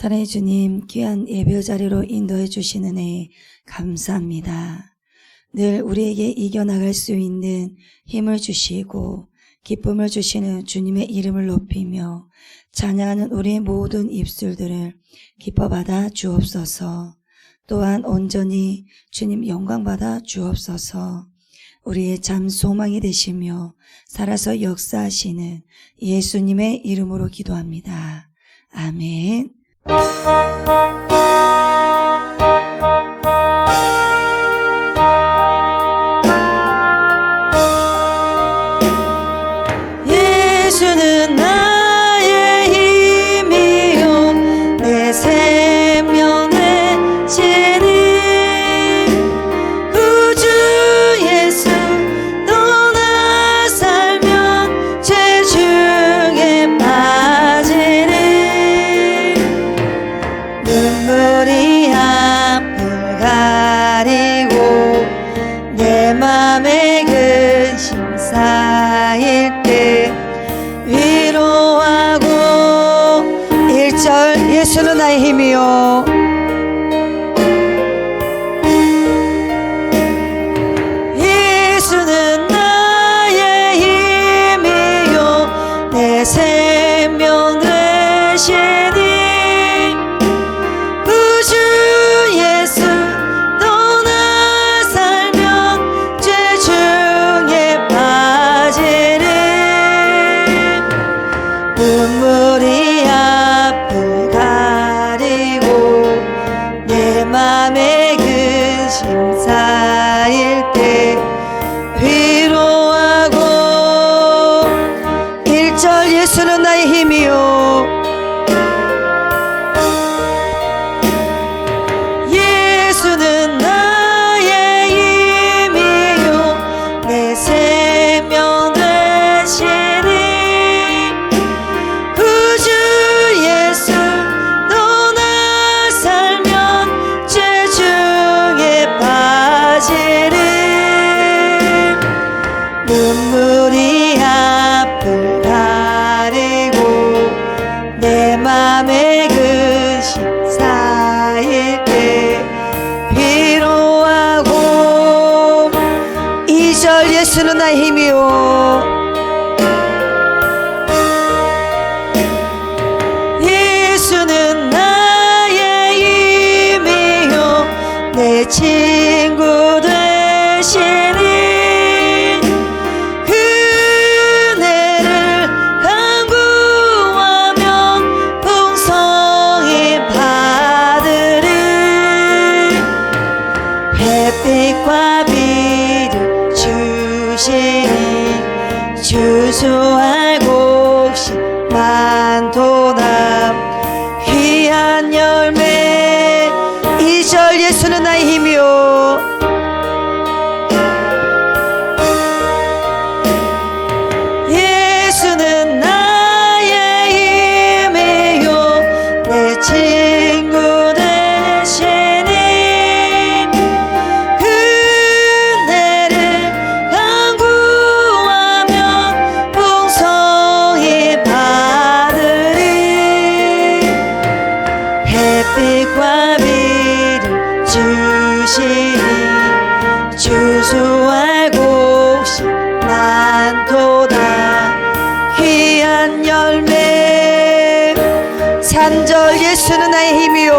사랑의 주님, 귀한 예배 자리로 인도해 주시는 애 감사합니다. 늘 우리에게 이겨나갈 수 있는 힘을 주시고 기쁨을 주시는 주님의 이름을 높이며 찬양하는 우리의 모든 입술들을 기뻐받아 주옵소서. 또한 온전히 주님 영광받아 주옵소서. 우리의 참 소망이 되시며 살아서 역사하시는 예수님의 이름으로 기도합니다. 아멘. 예수는 나의 힘이요 내 생명 내시니 구주 예수 떠나 살면 죄 중에 빠지니 눈물이 앞을 가리고 내 맘에 근심 쌓일 때 위로하고 1절 예수는 나의 힘이요 예수는 나의 힘이요 내 생명 되시니 구주 예수 떠나 살면 죄 중에 빠지니 눈물이 앞을 가리고 내 맘에 근심 쌓일 때 위로하고 1절 예수는 나의 힘이요 예수는 나의 힘이요 내 생명 되시니 구주 예수 떠나 살면 죄 중에 빠지니 눈물이 앞을 가리고 내 맘에 근심 쌓일 때 위로하고 2절 예수는 나의 힘이요 예수는 나의 힘이요 내 친구 되시니 그네를 간구하며 풍성히 받으리 햇빛과 비를 주시니 주소할 곳이 많도다 귀한 열매 2절 예수는 나의 힘이요 예수는 나의 힘이요 내 친구 되시니 그네를 간구하며 풍성히 받으리 햇빛과 비를 주시니 주소할 곳이 많도다 귀한 열매 3절 예수는 나의 힘이요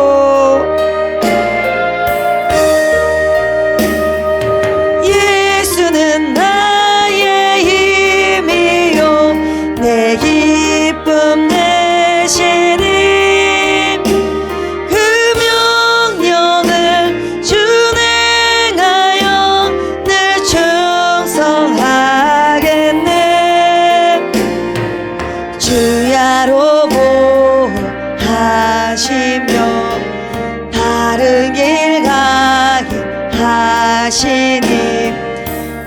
예수는 나의 힘이요 내 기쁨 되시니 그 명령을 준행하여 늘 충성하겠네 주야로 보호하시며 바른 길 가게 하시니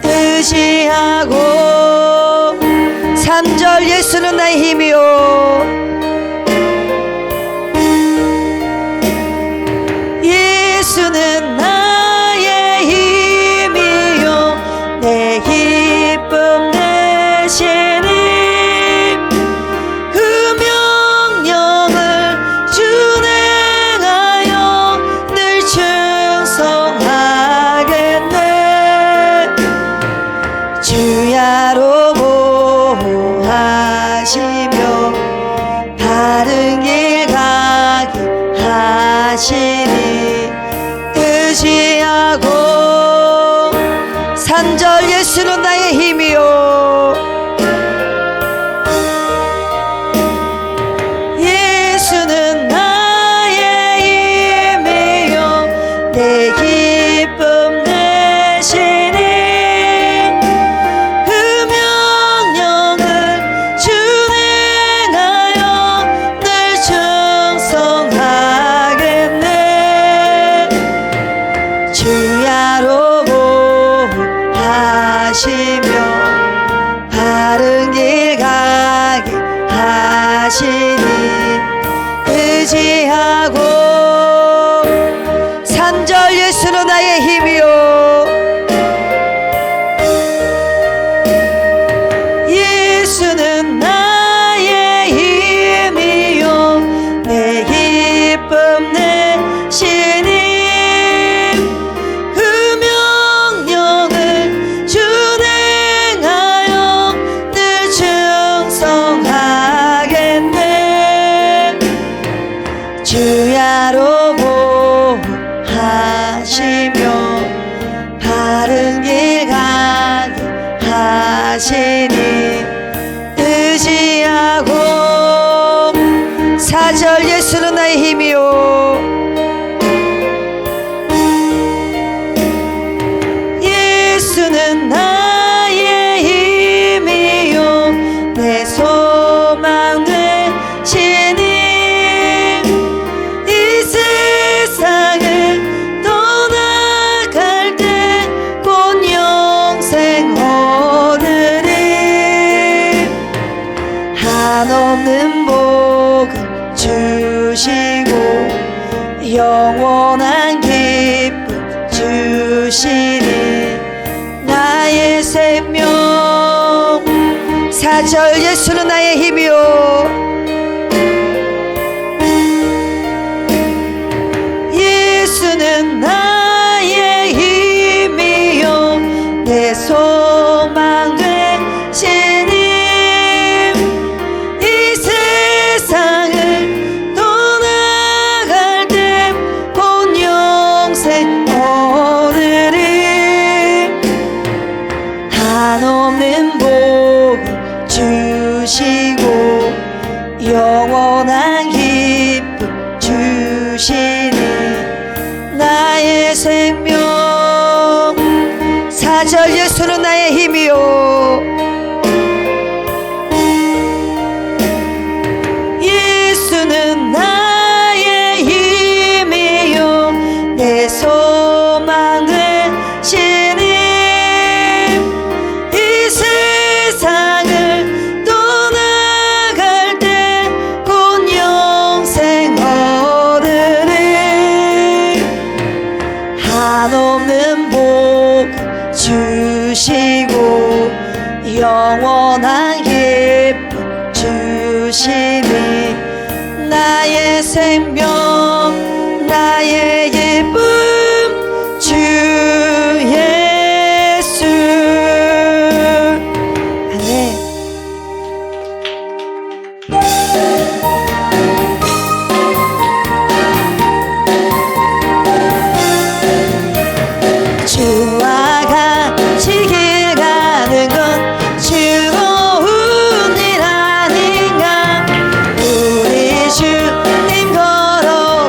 의지하고 3절 예수는 나의 힘이요 예수는 나의 힘이요 내 기쁨 되시니 그 명령을 준행 하시니 의지하고 산절 예수는 나의 힘이요 예수는 나의 힘이요 내 기쁨 되시니 그 명령을 준행하여 늘 충성하겠네 주야로 하시며 바른 길 가게 하시니 의지하고 산절 예수는 나의 힘이요 예수는 나의 힘이요 내 기쁨 되시니 그 명령을 준행하여 늘 충성하겠네 주야로 보하시며 바른 길 가게 하시니 의지하고 사절 예수는 나의 힘이요 예수는 나의 힘이요 내 소망 되시니 이 세상을 떠나갈 때 곧 영생 얻으리 한없는 복음 주시고 영원한 기쁨 주시니 나의 생명 사절 예수는 나의 힘이요 예수는 나의 힘이요 내 소망 되시니 이 세상을 떠나갈 때 곧 영생 얻으리 한없는 복음 주시고 영원한 기쁨 주시니 나의 생명 사절 예수는 나의 힘이요 예수는 나의 힘이요 내 소망 되시니 이 세상을 떠나갈 때 곧 영생 얻으리 한없는 복 주시고 영원한 기쁨 주시니 나의 생명 나의 기쁨 주 예수 아멘 주와 같이 길 가는 건 즐거운 일 아닌가 우리 주님 걸어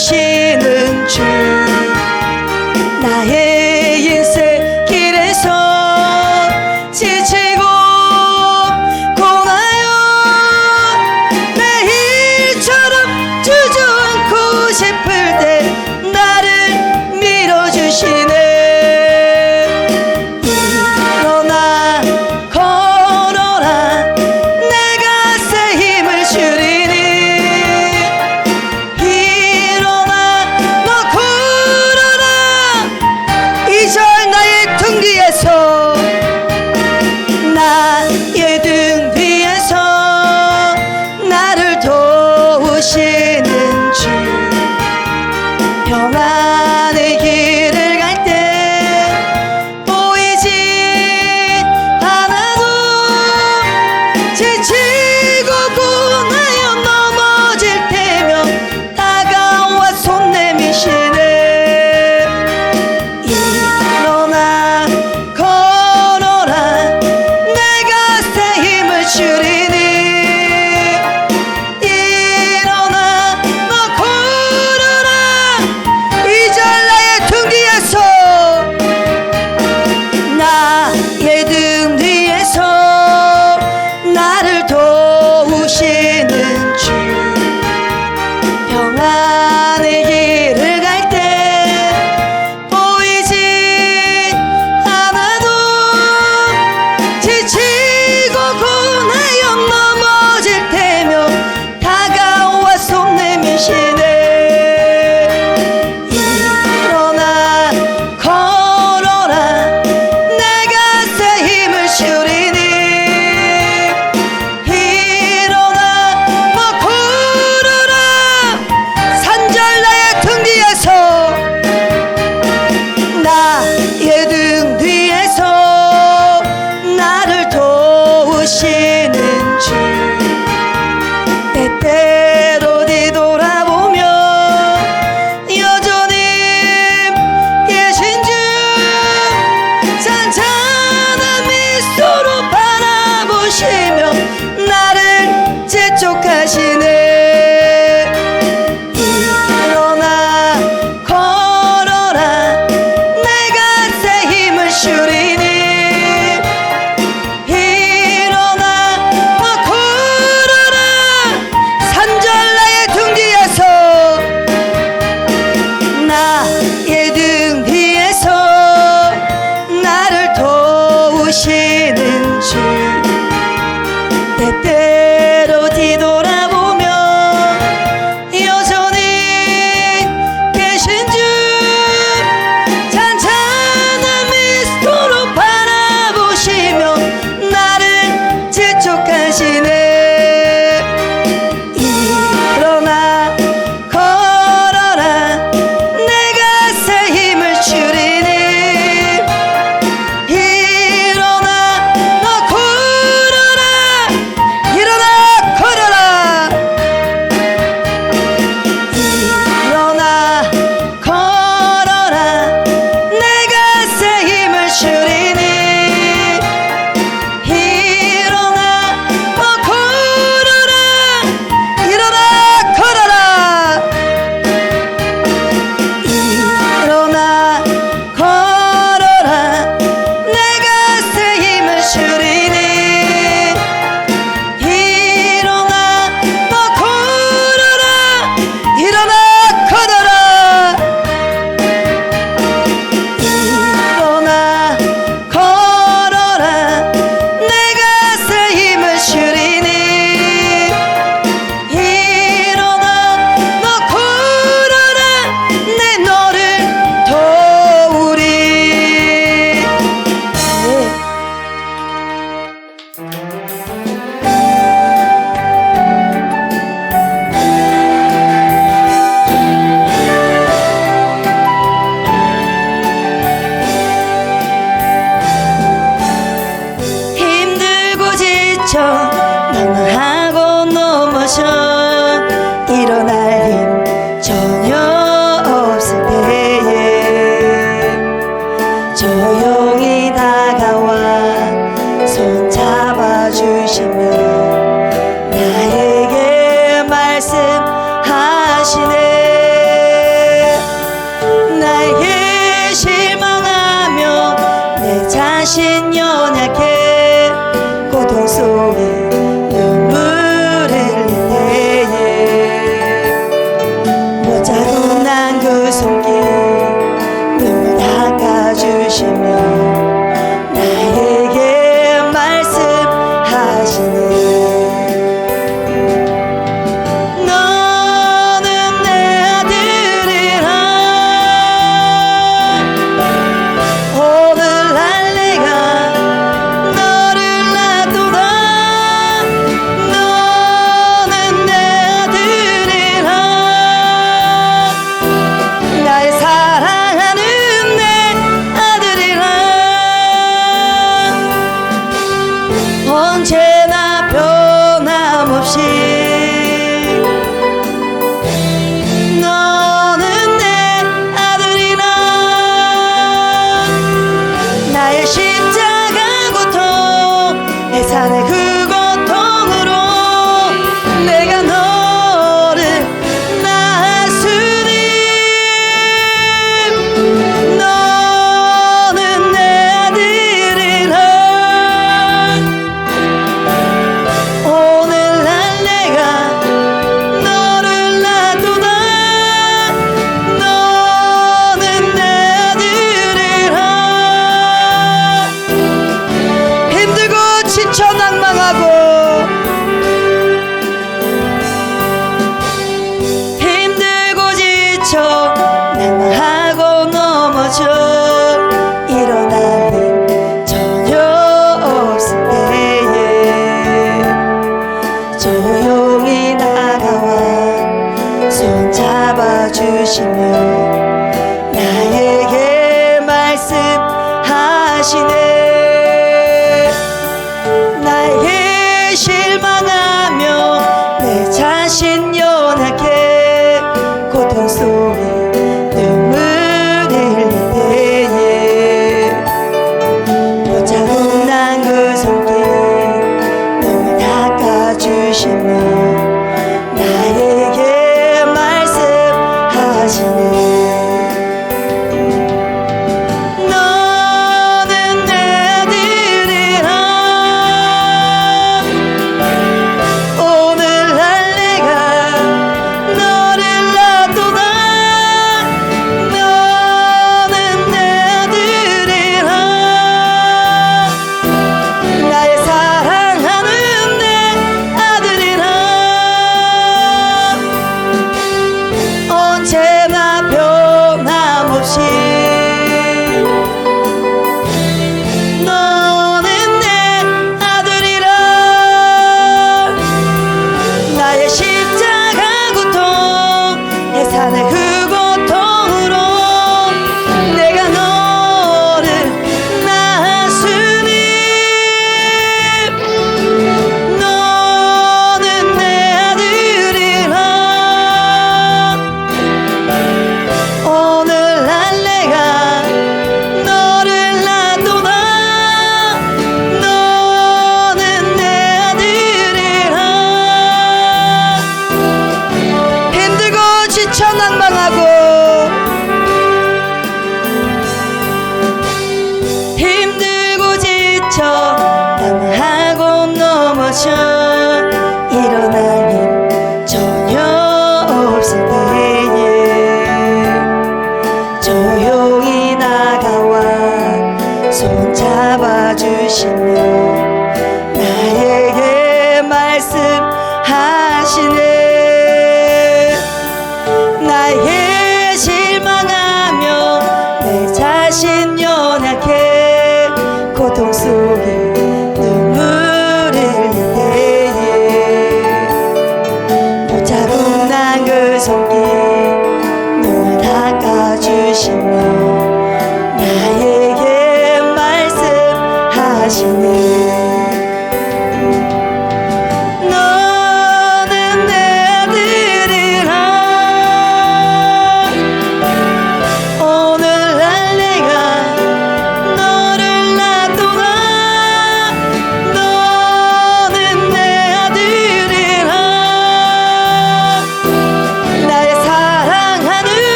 주시는 주 나의 인생 길에서 지치고 공하여 매일처럼 주저앉고 싶을 때 나를 밀어주시네 일어나 걸어라 내가 새 힘을 주리니 일어나 자신 연약해 고통 속에 눈물을 흘릴 때에 못 잡은 난 그 손길 눈물 닦아주시며 나에게 말씀하시네. 언제나 변함없이 너는 내 아들이라. 나의 십자가 고통 내 산의 그 고통으로 내가 너를 낳았으니 너는 내 아들이라. 지쳐 낭망하고 힘들고 지쳐 낭망하고 넘어져 일어날 힘 전혀 없을 때에 조용히 다가와 손 잡아주시며 나에게 말씀하시네. 나에게 실망하며 내 자신 연약해 고통 속에 눈물을 흘릴 때에 못 잡은 난 그 손길 눈물 닦아주시며 나에게 말씀하시네. 언제나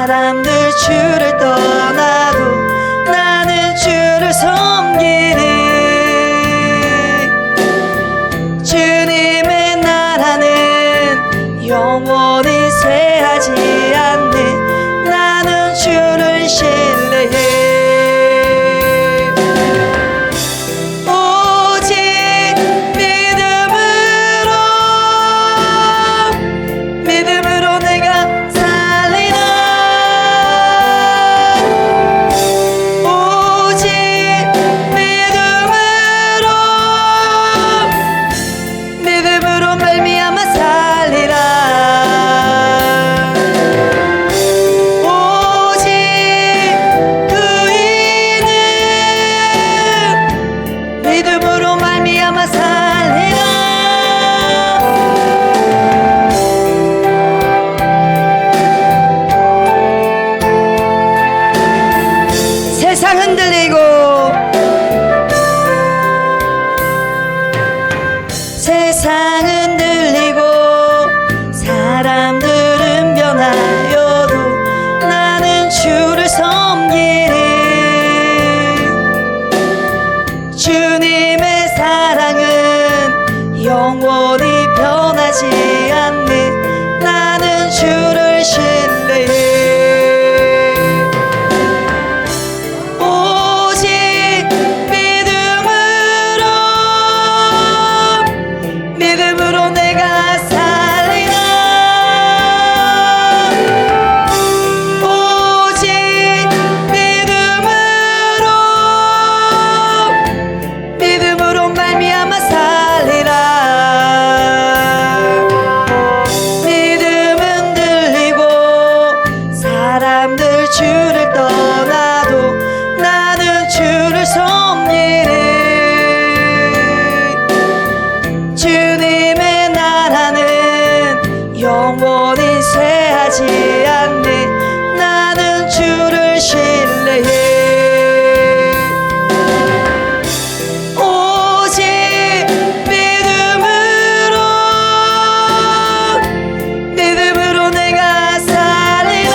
사람들 주를 떠나도 나는 주를 섬기리. 주님의 나라는 영원히 쇠하지 않네. 나는 주를 신뢰해. 세상 흔들리고 세상 흔들리고 사람들은 변하여도 나는 주를 섬기리. 주님의 사랑은 영원히 변하지 않네. 나는 주를 신뢰해. 주를 떠나도 나는 주를 섬기리. 주님의 나라는 영원히 쇠하지 않네. 나는 주를 신뢰해. 오직 믿음으로 내가 살리라.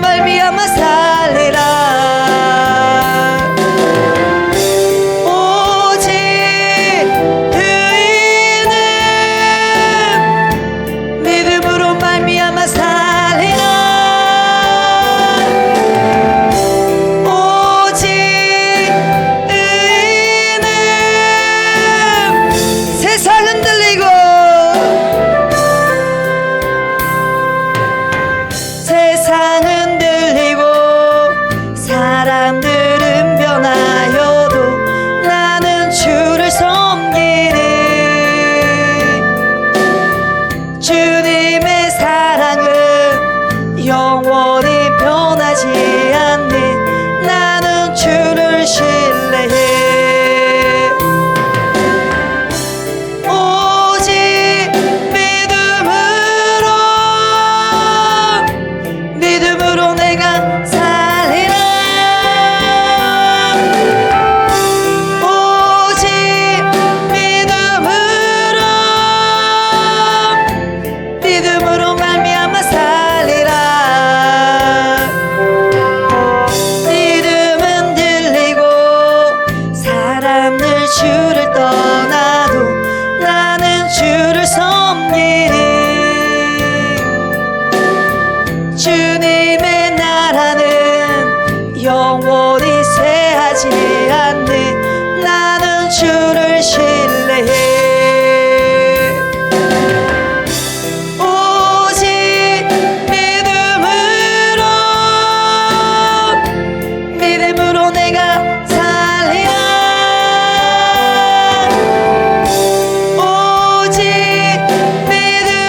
말미암아 살리라. 오직 의인은 믿음으로 말미암아 살리라. 오직 의인은 세상 흔들리고 세상은 사람들은 변하여도 나는 주를 섬기리. 주님의 사랑은 영원히 변하지 않네. 나는 주를 신뢰해. 오직 믿음으로 내가 살리라. 믿음으로 말미암아 살리라. 믿음은 들리고 사람들 주를 떠나도 나는 주를 섬기리. 주님의 나라는 영원히 쇠하지 않네. 나는 주를 신뢰해. 내가 살리라. 오직 믿음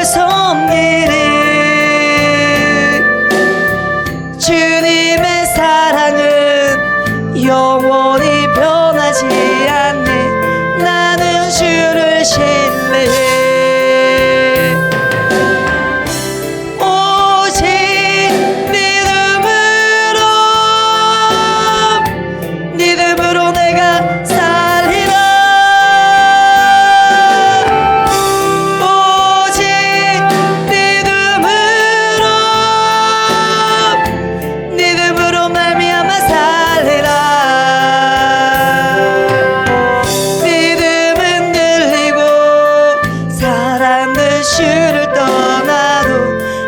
섬기리. 주님의 사랑은 영원히 변하지 않네. 나는 주를 신뢰해. 오직 믿음으로 내가 살리라. 오직 믿음으로 말미암아 살리라. 믿음은 들리고 사람들 주를 떠나도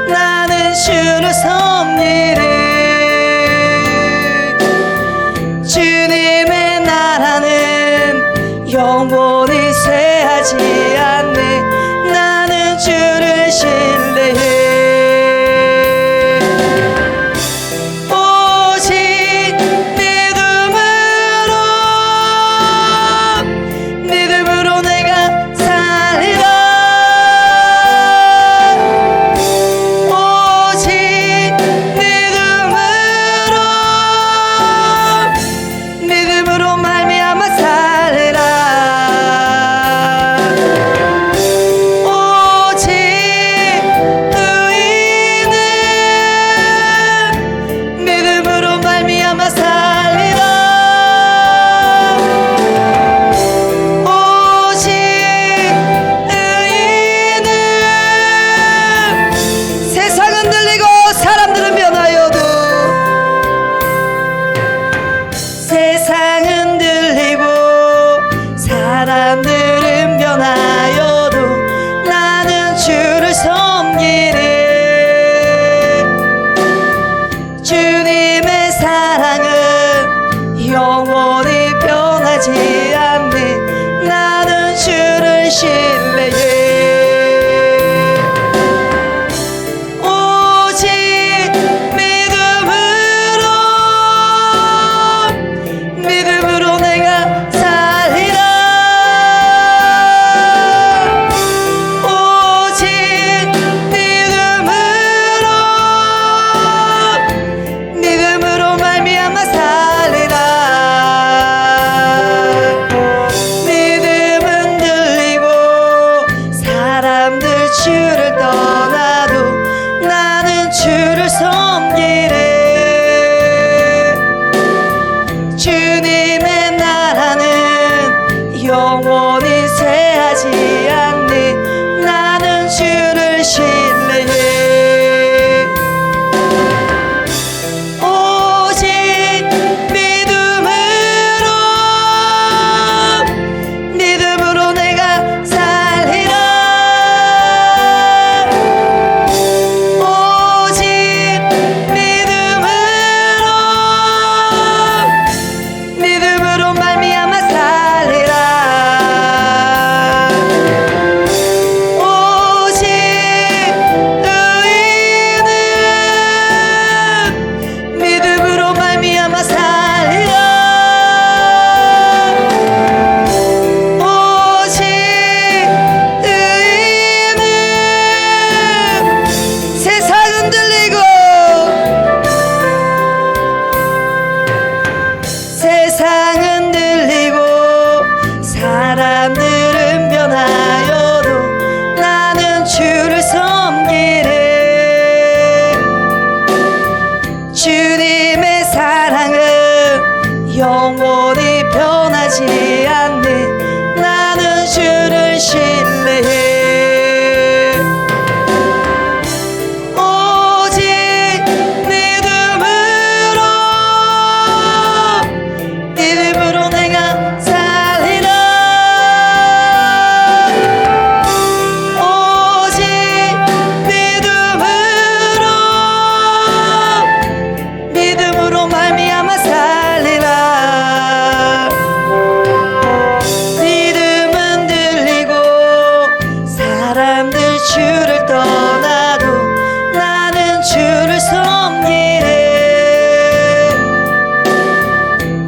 나는 주를 섬기리. 주님의 나라는 영원히 쇠하지 않네. 나는 주를 신뢰해. 오직 믿음으로 내가 살리라. 오직 믿음으로 말미암아 살리라. 오직 의인은 믿음으로 말미암아 살리라. 오직 의인은 세상은 들리고 사람들은 변하여도 세상은 들리고 사람들은 변하여도 나는 주를 섬기리. 주님의 사랑은 영원히 변하지 않네. 나는 주를 신뢰해. 오직 믿음으로 내가 살리라. 오직 믿음으로 말미암아 살리라. 믿음은 들리고 사람들 주를 떠나도 나는 주를 섬기리. 주님의 나라는 영원히 쇠하지 않네. 나는 주를 신뢰해. 오직 믿음으로 내가 살리라. 오직 믿음으로 말미암아 살리라. 오직 의인은 믿음으로 말미암아 살리라. 오직 의인은 세상은 들리고 세상은 들리고 사람들은 변하여도 나는 주를 섬기리. 주님의 사랑은 영원히 변하지 않네. 나는 주를 신뢰해. 오직 믿음으로 내가 살리라. 오직 믿음으로 말미암아 살리라. 믿음은 들리고 사람들 주를 떠나도 나는 주를 섬기리.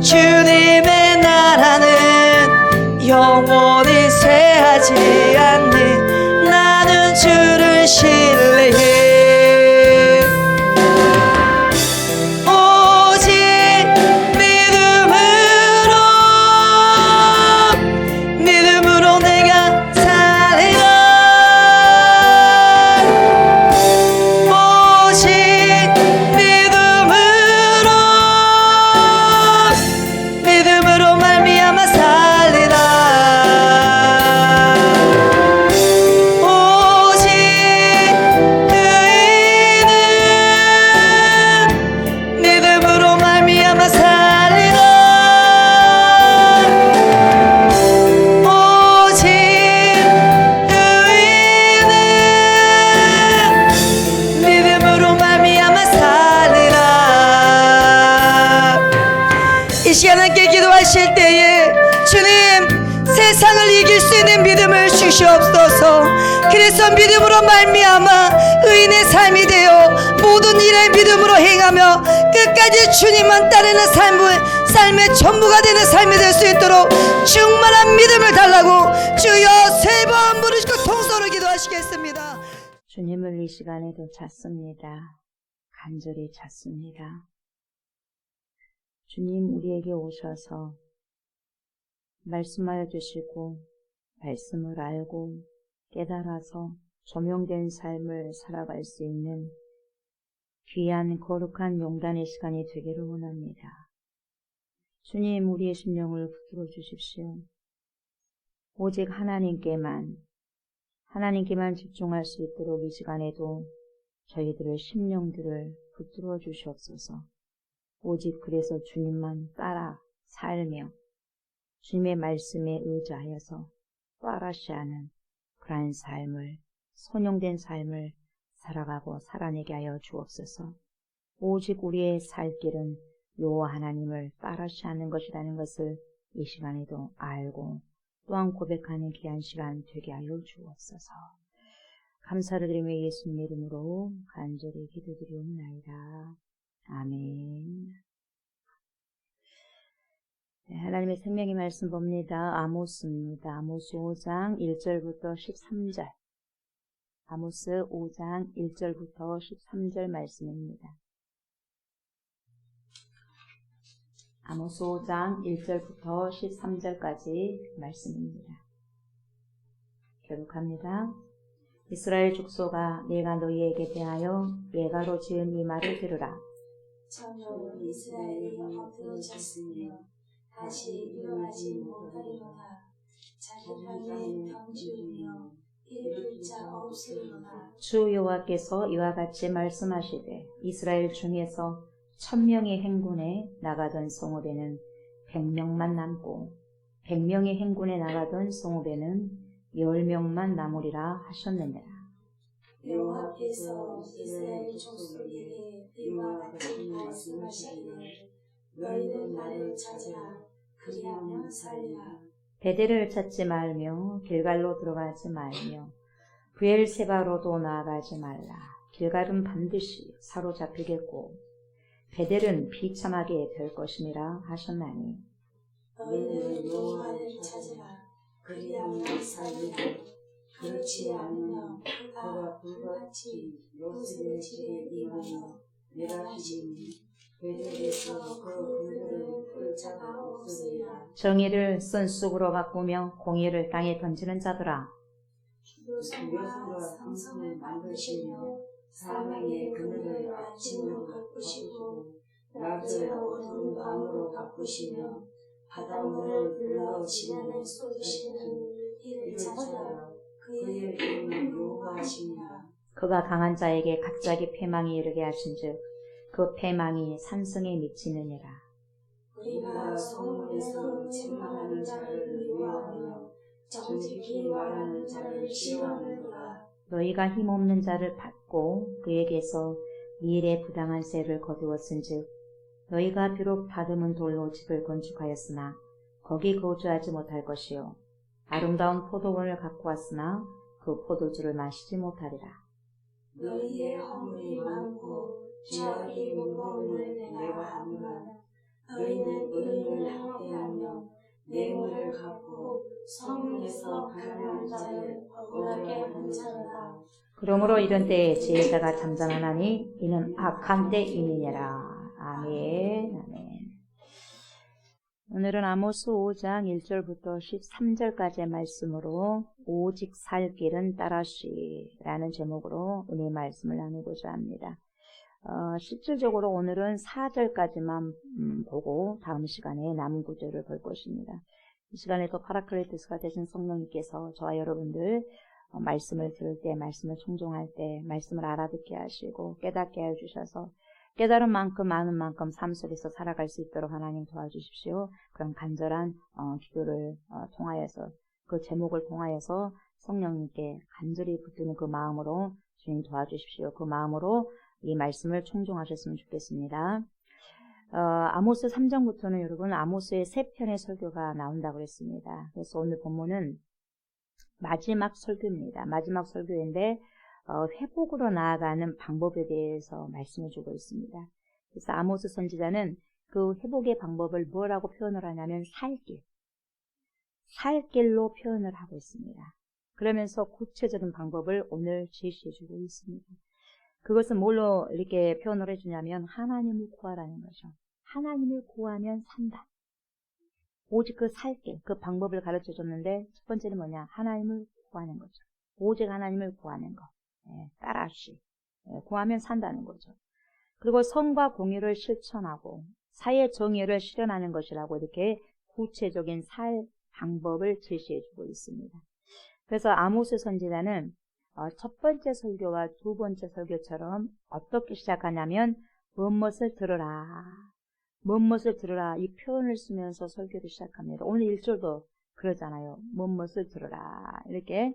주님의 나라는 영원히 쇠하지 않네. 나는 주를 하실 때에 주님 세상을 이길 수 있는 믿음을 주시옵소서. 그래서 믿음으로 말미암아 의인의 삶이 되어 모든 일에 믿음으로 행하며 끝까지 주님만 따르는 삶의 전부가 되는 삶이 될 수 있도록 충만한 믿음을 달라고 주여 세 번 부르시고 통성으로 기도하시겠습니다. 주님을 이 시간에도 찾습니다. 간절히 찾습니다. 주님 우리에게 오셔서 말씀하여 주시고 말씀을 알고 깨달아서 조명된 삶을 살아갈 수 있는 귀한 거룩한 용단의 시간이 되기를 원합니다. 주님 우리의 심령을 붙들어 주십시오. 오직 하나님께만 집중할 수 있도록 이 시간에도 저희들의 심령들을 붙들어 주시옵소서. 오직 그래서 주님만 따라 살며 주님의 말씀에 의지하여서 또아라시하는 그러한 삶을, 선용된 삶을 살아가고 살아내게 하여 주옵소서. 오직 우리의 살 길은 여호와 하나님을 따라시하는 것이라는 것을 이 시간에도 알고 또한 고백하는 귀한 시간 되게 하여 주옵소서. 감사를 드리며 예수님 이름으로 간절히 기도드리옵나이다. 아멘. 네, 하나님의 생명의 말씀 봅니다. 아모스입니다. 아모스 5장 1절부터 13절. 아모스 5장 1절부터 13절 말씀입니다. 아모스 5장 1절부터 13절까지 말씀입니다. 교독합니다. 이스라엘 족속아, 내가 너희에게 대하여 예가로 지은 이 말을 들으라. 참으로 이스라엘이 엎드러졌으며 다시 일어나지 못하리로다. 자기 땅에 병지르며 이를 자 없으리로다. 주 여호와께서 이와 같이 말씀하시되 이스라엘 중에서 1000명의 행군에 나가던 성읍에는 100명만 남고 100명의 행군에 나가던 성읍에는 10명만 남으리라 하셨느니라. 여호와께서 이스라엘 족속에게 이와 같이 말씀하시기를 너희는 나를 찾으라. 그리하면 살리라. 베델을 찾지 말며 길갈로 들어가지 말며 브엘세바로도 나아가지 말라. 길갈은 반드시 사로잡히겠고 베델은 비참하게 될 것임이라 하셨나니 너희는 여호와를 찾으라. 그리하면 살리라. 그렇지 않으면 그가 불같이 요셉의 집에 임하여 멸하시니 베델에서 그 불들을 끌 자가 없으리라. 정의를 쓴쑥으로 바꾸며 공의를 땅에 던지는 자들아, 요셉과 상성을 만드시며 사망의 그늘을 아침으로 바꾸시고 낮을 어두운 밤으로 바꾸시며 바닷물을 불러 지면에 쏟으시는 이를 찾아라. 그의 이름은 여호와시니라. 그가 강한 자에게 갑자기 패망이 이르게 하신즉 그 패망이 산성에 미치느니라. 우리가 소문에서 책망하는 자를 미워하며 정직히 말하는 자를 싫어하는도다. 너희가 힘없는 자를 받고 그에게서 일에 부당한 세를 거두었은즉 너희가 비록 다듬은 돌로 집을 건축하였으나 거기 거주하지 못할 것이요 아름다운 포도원을 갖고 왔으나 그 포도주를 마시지 못하리라. 너희의 허물이 많고 죄악이 무거움을 내가 아노라. 너희는 의인을 학대하며 뇌물을 갚고 성문에서 가난한 자를 억울하게 하는 자라. 그러므로 이런 때에 지혜자가 잠잠하나니 이는 악한 때임이니라. 아멘. 아멘. 오늘은 아모스 5장 1절부터 13절까지의 말씀으로 오직 살 길은 따라시라는 제목으로 은혜의 말씀을 나누고자 합니다. 실질적으로 오늘은 4절까지만 보고 다음 시간에 남은 구절을 볼 것입니다. 이 시간에도 파라클레토스가 되신 성령님께서 저와 여러분들 말씀을 들을 때, 말씀을 청종할 때 말씀을 알아듣게 하시고 깨닫게 하여 주셔서 깨달은 만큼 많은 만큼 삶 속에서 살아갈 수 있도록 하나님 도와주십시오. 그런 간절한 기도를 통하여서 그 제목을 통하여서 성령님께 간절히 붙드는 그 마음으로 주님 도와주십시오. 그 마음으로 이 말씀을 청종하셨으면 좋겠습니다. 아모스 3장부터는 여러분 아모스의 3편의 설교가 나온다고 그랬습니다. 그래서 오늘 본문은 마지막 설교입니다. 마지막 설교인데 회복으로 나아가는 방법에 대해서 말씀해 주고 있습니다. 그래서 아모스 선지자는 그 회복의 방법을 뭐라고 표현을 하냐면 살 길로 표현을 하고 있습니다. 그러면서 구체적인 방법을 오늘 제시해 주고 있습니다. 그것은 뭘로 이렇게 표현을 해주냐면 하나님을 구하라는 거죠. 하나님을 구하면 산다. 오직 그 살길, 그 방법을 가르쳐 줬는데 첫 번째는 뭐냐? 하나님을 구하는 거죠. 오직 하나님을 구하는 거. 따라시. 구하면 산다는 거죠. 그리고 선과 공의를 실천하고 사회 정의를 실현하는 것이라고 이렇게 구체적인 살 방법을 제시해 주고 있습니다. 그래서 아모스 선지자는 첫 번째 설교와 두 번째 설교처럼 어떻게 시작하냐면 무엇을 들으라. 무엇을 들으라. 이 표현을 쓰면서 설교를 시작합니다. 오늘 1절도 그러잖아요. 무엇을 들으라. 이렇게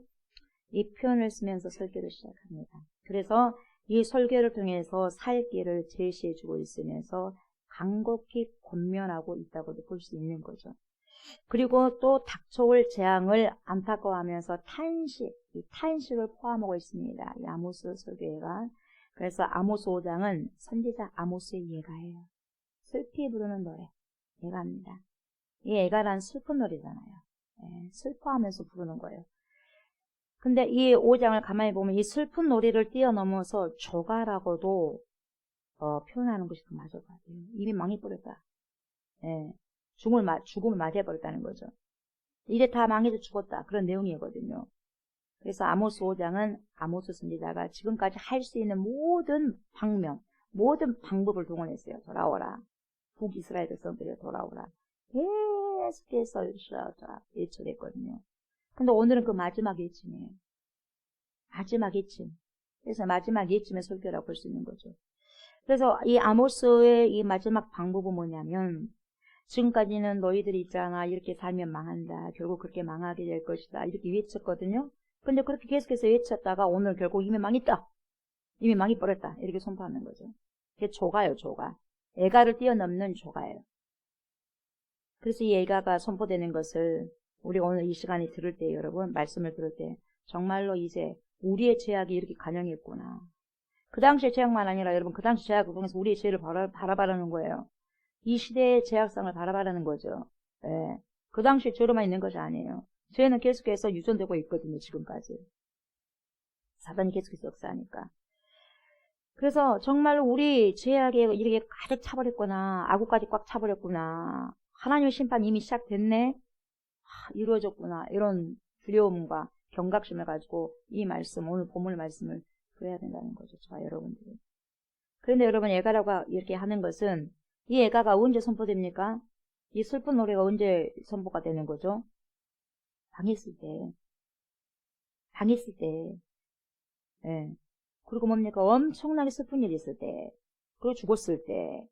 이 표현을 쓰면서 설교를 시작합니다. 그래서 이 설교를 통해서 살 길을 제시해 주고 있으면서 간곡히 권면하고 있다고도 볼 수 있는 거죠. 그리고 또 닥쳐올 재앙을 안타까워하면서 이 탄식을 포함하고 있습니다. 이 아모스 설교회가. 그래서 아모스 5장은 선지자 아모스의 예가예요. 슬피 부르는 노래, 예가입니다. 이 예가란 슬픈 노래잖아요. 슬퍼하면서 부르는 거예요. 근데 이 5장을 가만히 보면 이 슬픈 노래를 뛰어넘어서 조가라고도 표현하는 것이 더 맞을 것 같아요. 이미 망해버렸다. 죽음을 맞이해버렸다는 거죠. 이제 다 망해서 죽었다. 그런 내용이거든요. 그래서 아모스 5장은 아모스 선지자가 지금까지 할 수 있는 모든 방면, 모든 방법을 동원했어요. 돌아오라. 북이스라엘 백성들이 돌아오라. 계속해서 외쳐냈거든요. 근데 오늘은 그 마지막 외침이에요. 마지막 외침. 그래서 마지막 외침의 설교라고 볼 수 있는 거죠. 그래서 이 아모스의 이 마지막 방법은 뭐냐면 지금까지는 너희들이 있잖아. 이렇게 살면 망한다. 결국 그렇게 망하게 될 것이다. 이렇게 외쳤거든요. 근데 그렇게 계속해서 외쳤다가 오늘 결국 이미 망했다. 이미 망해버렸다. 이렇게 선포하는 거죠. 그게 조가요, 조가. 애가를 뛰어넘는 조가예요. 그래서 이 애가가 선포되는 것을 우리가 오늘 이 시간에 들을 때 여러분 말씀을 들을 때 정말로 이제 우리의 죄악이 이렇게 간영했구나. 그 당시의 죄악만 아니라 여러분 그 당시 죄악을 통해서 우리의 죄를 바라바라는 거예요. 이 시대의 죄악성을 바라바라는 거죠. 그 당시에 죄로만 있는 것이 아니에요. 죄는 계속해서 유전되고 있거든요. 지금까지. 사단이 계속해서 역사하니까. 그래서 정말로 우리 죄악에 이렇게 가득 차버렸구나. 아구까지 꽉 차버렸구나. 하나님의 심판이 이미 시작됐네. 이루어졌구나. 이런 두려움과 경각심을 가지고 이 말씀, 오늘 본문 말씀을 그래야 된다는 거죠. 저와 여러분들이. 그런데 여러분 애가라고 이렇게 하는 것은 이 애가가 언제 선포됩니까? 이 슬픈 노래가 언제 선포가 되는 거죠? 방했을 때. 그리고 뭡니까? 엄청나게 슬픈 일이 있을 때. 그리고 죽었을 때.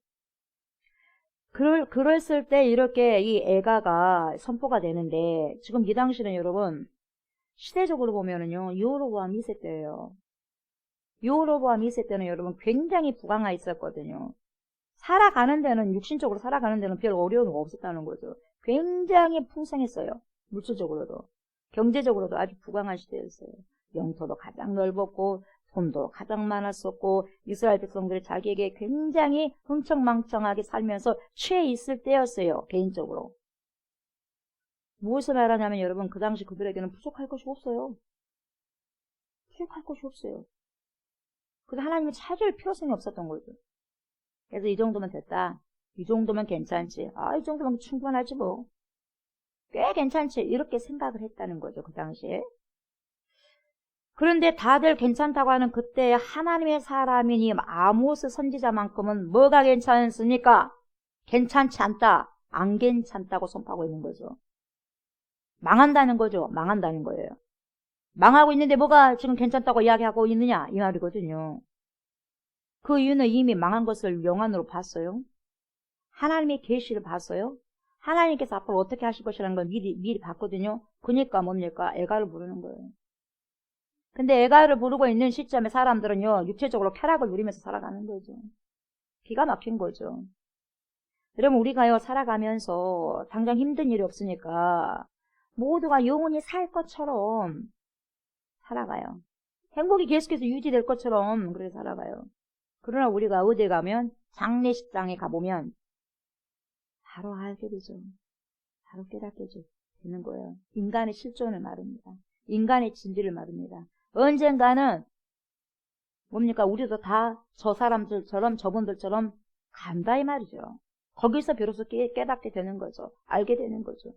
그랬을 때 이렇게 이 애가가 선포가 되는데 지금 이 당시는 여러분 시대적으로 보면은요. 여로보암 2세 때예요. 여로보암 2세 때는 여러분 굉장히 부강하 있었거든요. 살아가는 데는 육신적으로 살아가는 데는 별 어려움이 없었다는 거죠. 굉장히 풍성했어요. 물질적으로도 경제적으로도 아주 부강한 시대였어요. 영토도 가장 넓었고 돈도 가장 많았었고 이스라엘 백성들이 자기에게 굉장히 흥청망청하게 살면서 취해 있을 때였어요. 개인적으로. 무엇을 말하냐면 여러분 그 당시 그들에게는 부족할 것이 없어요. 부족할 것이 없어요. 그래서 하나님을 찾을 필요성이 없었던 거죠. 그래서 이 정도면 됐다. 이 정도면 괜찮지. 이 정도면 충분하지 뭐. 꽤 괜찮지. 이렇게 생각을 했다는 거죠. 그 당시에. 그런데 다들 괜찮다고 하는 그때 하나님의 사람이니 아모스 선지자만큼은 뭐가 괜찮습니까? 괜찮지 않다. 안 괜찮다고 선포하고 있는 거죠. 망한다는 거죠. 망한다는 거예요. 망하고 있는데 뭐가 지금 괜찮다고 이야기하고 있느냐? 이 말이거든요. 그 이유는 이미 망한 것을 영안으로 봤어요. 하나님의 계시를 봤어요. 하나님께서 앞으로 어떻게 하실 것이라는 걸 미리 봤거든요. 그러니까 뭡니까? 애가를 부르는 거예요. 근데 애가를 부르고 있는 시점에 사람들은요, 육체적으로 쾌락을 누리면서 살아가는 거죠. 기가 막힌 거죠. 여러분 우리가요 살아가면서 당장 힘든 일이 없으니까 모두가 영원히 살 것처럼 살아가요. 행복이 계속해서 유지될 것처럼 그렇게 살아가요. 그러나 우리가 어디에 가면 장례식장에 가보면 바로 알게 되죠. 바로 깨닫게 되는 거예요. 인간의 실존을 말합니다. 인간의 진리를 말합니다. 언젠가는 뭡니까? 우리도 다 저 사람들처럼 저분들처럼 간다 이 말이죠. 거기서 비로소 깨닫게 되는 거죠. 알게 되는 거죠.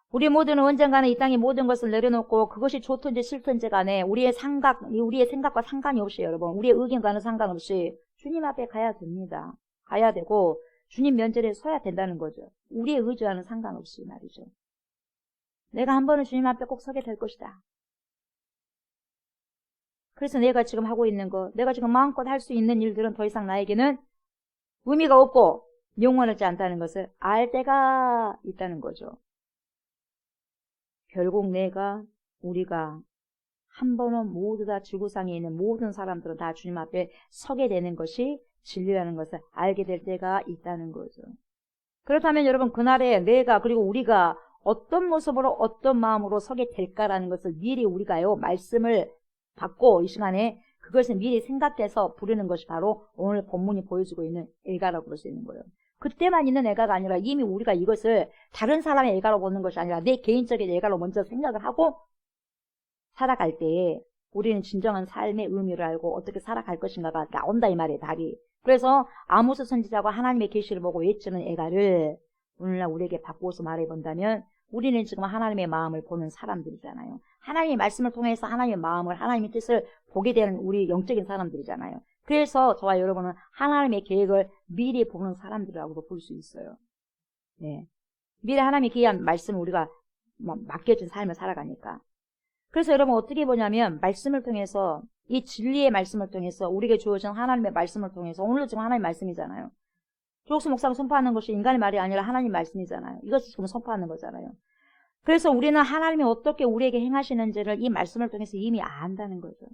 우리 모두는 언젠가는 이 땅의 모든 것을 내려놓고 그것이 좋든지 싫든지 간에 우리의 생각과 상관이 없이 여러분, 우리의 의견과는 상관없이 주님 앞에 가야 됩니다. 가야 되고 주님 면전에 서야 된다는 거죠. 우리의 의지와는 상관없이 말이죠. 내가 한 번은 주님 앞에 꼭 서게 될 것이다. 그래서 내가 지금 하고 있는 거, 내가 지금 마음껏 할 수 있는 일들은 더 이상 나에게는 의미가 없고 영원하지 않다는 것을 알 때가 있다는 거죠. 결국 우리가 한 번은 모두 다 지구상에 있는 모든 사람들은 다 주님 앞에 서게 되는 것이 진리라는 것을 알게 될 때가 있다는 거죠. 그렇다면 여러분 그날에 내가 그리고 우리가 어떤 모습으로 어떤 마음으로 서게 될까라는 것을 미리 우리가요 말씀을 받고 이 시간에 그것을 미리 생각해서 부르는 것이 바로 오늘 본문이 보여주고 있는 애가라고 볼 수 있는 거예요. 그때만 있는 애가가 아니라 이미 우리가 이것을 다른 사람의 애가로 보는 것이 아니라 내 개인적인 애가로 먼저 생각을 하고 살아갈 때 우리는 진정한 삶의 의미를 알고 어떻게 살아갈 것인가가 나온다 이 말이에요. 답이. 그래서 아모스 선지자가 하나님의 계시를 보고 외치는 애가를 오늘날 우리에게 바꾸어서 말해본다면 우리는 지금 하나님의 마음을 보는 사람들이잖아요. 하나님의 말씀을 통해서 하나님의 마음을 하나님의 뜻을 보게 되는 우리 영적인 사람들이잖아요. 그래서 저와 여러분은 하나님의 계획을 미리 보는 사람들이라고도 볼 수 있어요. 네. 미리 하나님의 귀한 말씀을 우리가 맡겨진 삶을 살아가니까. 그래서 여러분 어떻게 보냐면 말씀을 통해서 이 진리의 말씀을 통해서 우리에게 주어진 하나님의 말씀을 통해서 오늘도 지금 하나님의 말씀이잖아요. 조옥수 목사가 선포하는 것이 인간의 말이 아니라 하나님 말씀이잖아요. 이것을 지금 선포하는 거잖아요. 그래서 우리는 하나님이 어떻게 우리에게 행하시는지를 이 말씀을 통해서 이미 안다는 거죠.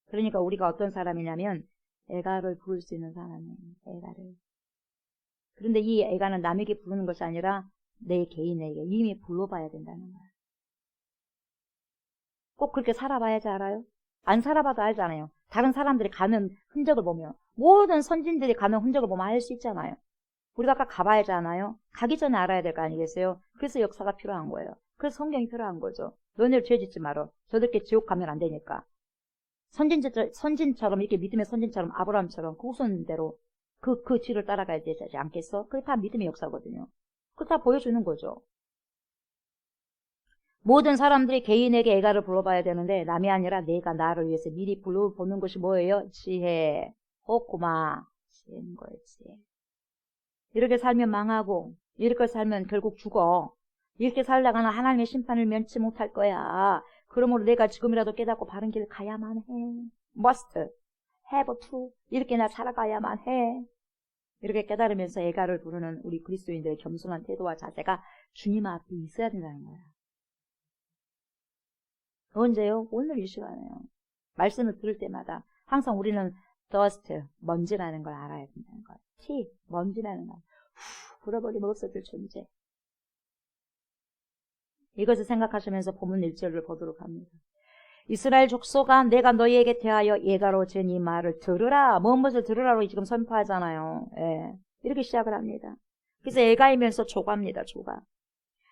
그러니까 우리가 어떤 사람이냐면 애가를 부를 수 있는 사람이에요. 애가를. 그런데 이 애가는 남에게 부르는 것이 아니라 내 개인에게 이미 불러봐야 된다는 거예요. 꼭 그렇게 살아봐야지 알아요? 안 살아봐도 알잖아요. 다른 사람들이 가는 흔적을 보면 모든 선진들이 가는 흔적을 보면 알 수 있잖아요. 우리가 아까 가봐야지 않아요? 가기 전에 알아야 될 거 아니겠어요? 그래서 역사가 필요한 거예요. 그래서 성경이 필요한 거죠. 너네를 죄 짓지 말어. 저들께 지옥 가면 안 되니까. 선진처럼 이렇게 믿음의 선진처럼 아브라함처럼 그 후손대로 그 뒤를 따라가야 되지 않겠어? 그게 다 믿음의 역사거든요. 그거 다 보여주는 거죠. 모든 사람들이 개인에게 애가를 불러봐야 되는데 남이 아니라 내가 나를 위해서 미리 불러보는 것이 뭐예요? 지혜, 고마, 지혜인 거예요. 지혜. 이렇게 살면 망하고 이렇게 살면 결국 죽어. 이렇게 살다가는 하나님의 심판을 면치 못할 거야. 그러므로 내가 지금이라도 깨닫고 바른 길을 가야만 해. Must, have to. 이렇게 나 살아가야만 해. 이렇게 깨달으면서 애가를 부르는 우리 그리스도인들의 겸손한 태도와 자세가 주님 앞에 있어야 된다는 거야. 언제요? 오늘 이 시간에요. 말씀을 들을 때마다 항상 우리는 dust, 먼지라는 걸 알아야 된다는 거예요. T, 먼지라는 거. 불어버리면 없어질 존재. 이것을 생각하시면서 본문 1절을 보도록 합니다. 이스라엘 족속아 내가 너희에게 대하여 예가로 진 이 말을 들으라. 무엇을 들으라고 지금 선포하잖아요. 예. 이렇게 시작을 합니다. 그래서 예가이면서 조가입니다. 조가.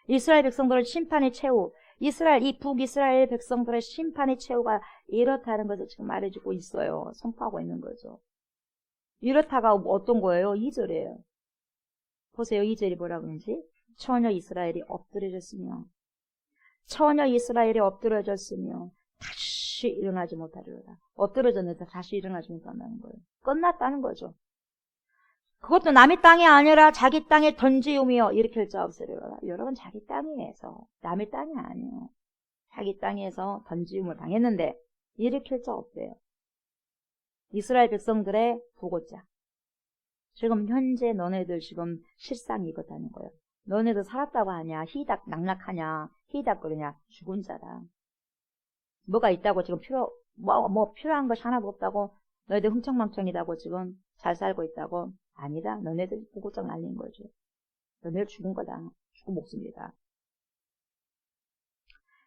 이스라엘 백성들은 심판의 최후, 이 북이스라엘 백성들의 심판의 최후가 이렇다는 것을 지금 말해주고 있어요. 선포하고 있는 거죠. 이렇다가 어떤 거예요? 2절이에요. 보세요. 2절이 뭐라고 하는지. 처녀 이스라엘이 엎드려졌으며 다시 일어나지 못하리로다. 엎드려졌는데 다시 일어나지 못한다는 거예요. 끝났다는 거죠. 그것도 남의 땅이 아니라 자기 땅에 던지우며 일으킬 자 없으리로다. 여러분 자기 땅에서 남의 땅이 아니에요. 자기 땅에서 던지움을 당했는데 일으킬 자 없대요. 이스라엘 백성들의 부고자. 지금 현재 너네들 지금 실상이 이거다는 거예요. 너네들 살았다고 하냐, 희닥 낙락하냐, 희닥거리냐, 죽은 자다. 뭐가 있다고 지금 필요한 것이 하나도 없다고 너희들 흥청망청이다고 지금 잘 살고 있다고. 아니다. 너네들 보고장 날린 거죠. 너네들 죽은 거다. 죽은 목숨이다.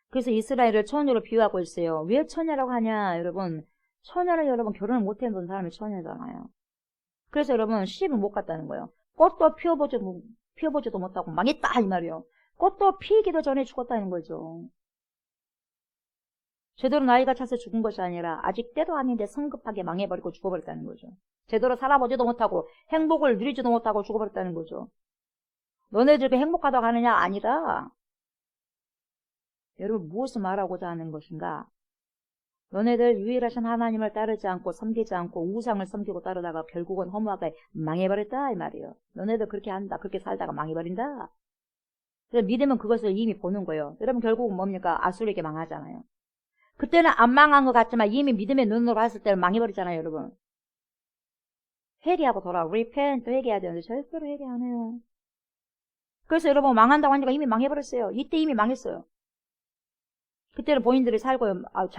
그래서 이스라엘을 처녀로 비유하고 있어요. 왜 처녀라고 하냐, 여러분. 처녀는 여러분 결혼을 못 해본 사람이 처녀잖아요. 그래서 여러분 시집을 못 갔다는 거예요. 꽃도 피워보지도 못하고 망했다 이 말이에요. 꽃도 피기도 전에 죽었다는 거죠. 제대로 나이가 차서 죽은 것이 아니라 아직 때도 아닌데 성급하게 망해버리고 죽어버렸다는 거죠. 제대로 살아보지도 못하고 행복을 누리지도 못하고 죽어버렸다는 거죠. 너네들 그 행복하다고 하느냐? 아니다. 여러분 무엇을 말하고자 하는 것인가? 너네들 유일하신 하나님을 따르지 않고 섬기지 않고 우상을 섬기고 따르다가 결국은 허무하게 망해버렸다 이 말이에요. 너네들 그렇게 한다. 그렇게 살다가 망해버린다. 그래서 믿으면 그것을 이미 보는 거예요. 여러분 결국은 뭡니까? 아수르에게 망하잖아요. 그때는 안 망한 것 같지만 이미 믿음의 눈으로 봤을 때는 망해버리잖아요, 여러분. 회개하고 돌아와. repent, 회개해야 되는데 절대로 회개 안 해요. 그래서 여러분 망한다고 하니까 이미 망해버렸어요. 이때 이미 망했어요. 그때는 본인들이 잘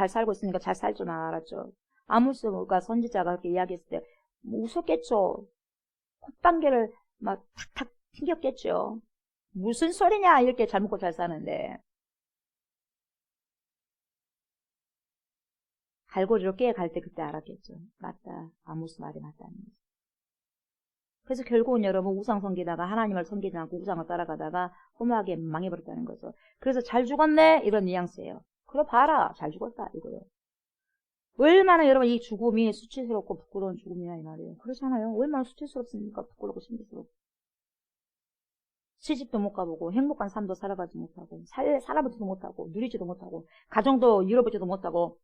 살고 있으니까 잘 살 줄 알았죠. 아모스가 선지자가 그렇게 이야기했을 때 웃었겠죠. 콧방개를 막 탁탁 튕겼겠죠. 무슨 소리냐 이렇게 잘 먹고 잘 사는데. 갈고리로 깨갈 때 그때 알았겠죠. 맞다. 아모스 말이 맞다는 거죠. 그래서 결국은 여러분 우상 섬기다가 하나님을 섬기지 않고 우상을 따라가다가 허무하게 망해버렸다는 거죠. 그래서 잘 죽었네 이런 뉘앙스예요. 그래 봐라 잘 죽었다 이거요. 얼마나 여러분 이 죽음이 수치스럽고 부끄러운 죽음이야 이 말이에요. 그렇잖아요. 얼마나 수치스럽습니까? 부끄럽고 신비스럽고. 시집도 못 가보고 행복한 삶도 살아가지 못하고 살아보지도 못하고 누리지도 못하고 가정도 이뤄보지도 못하고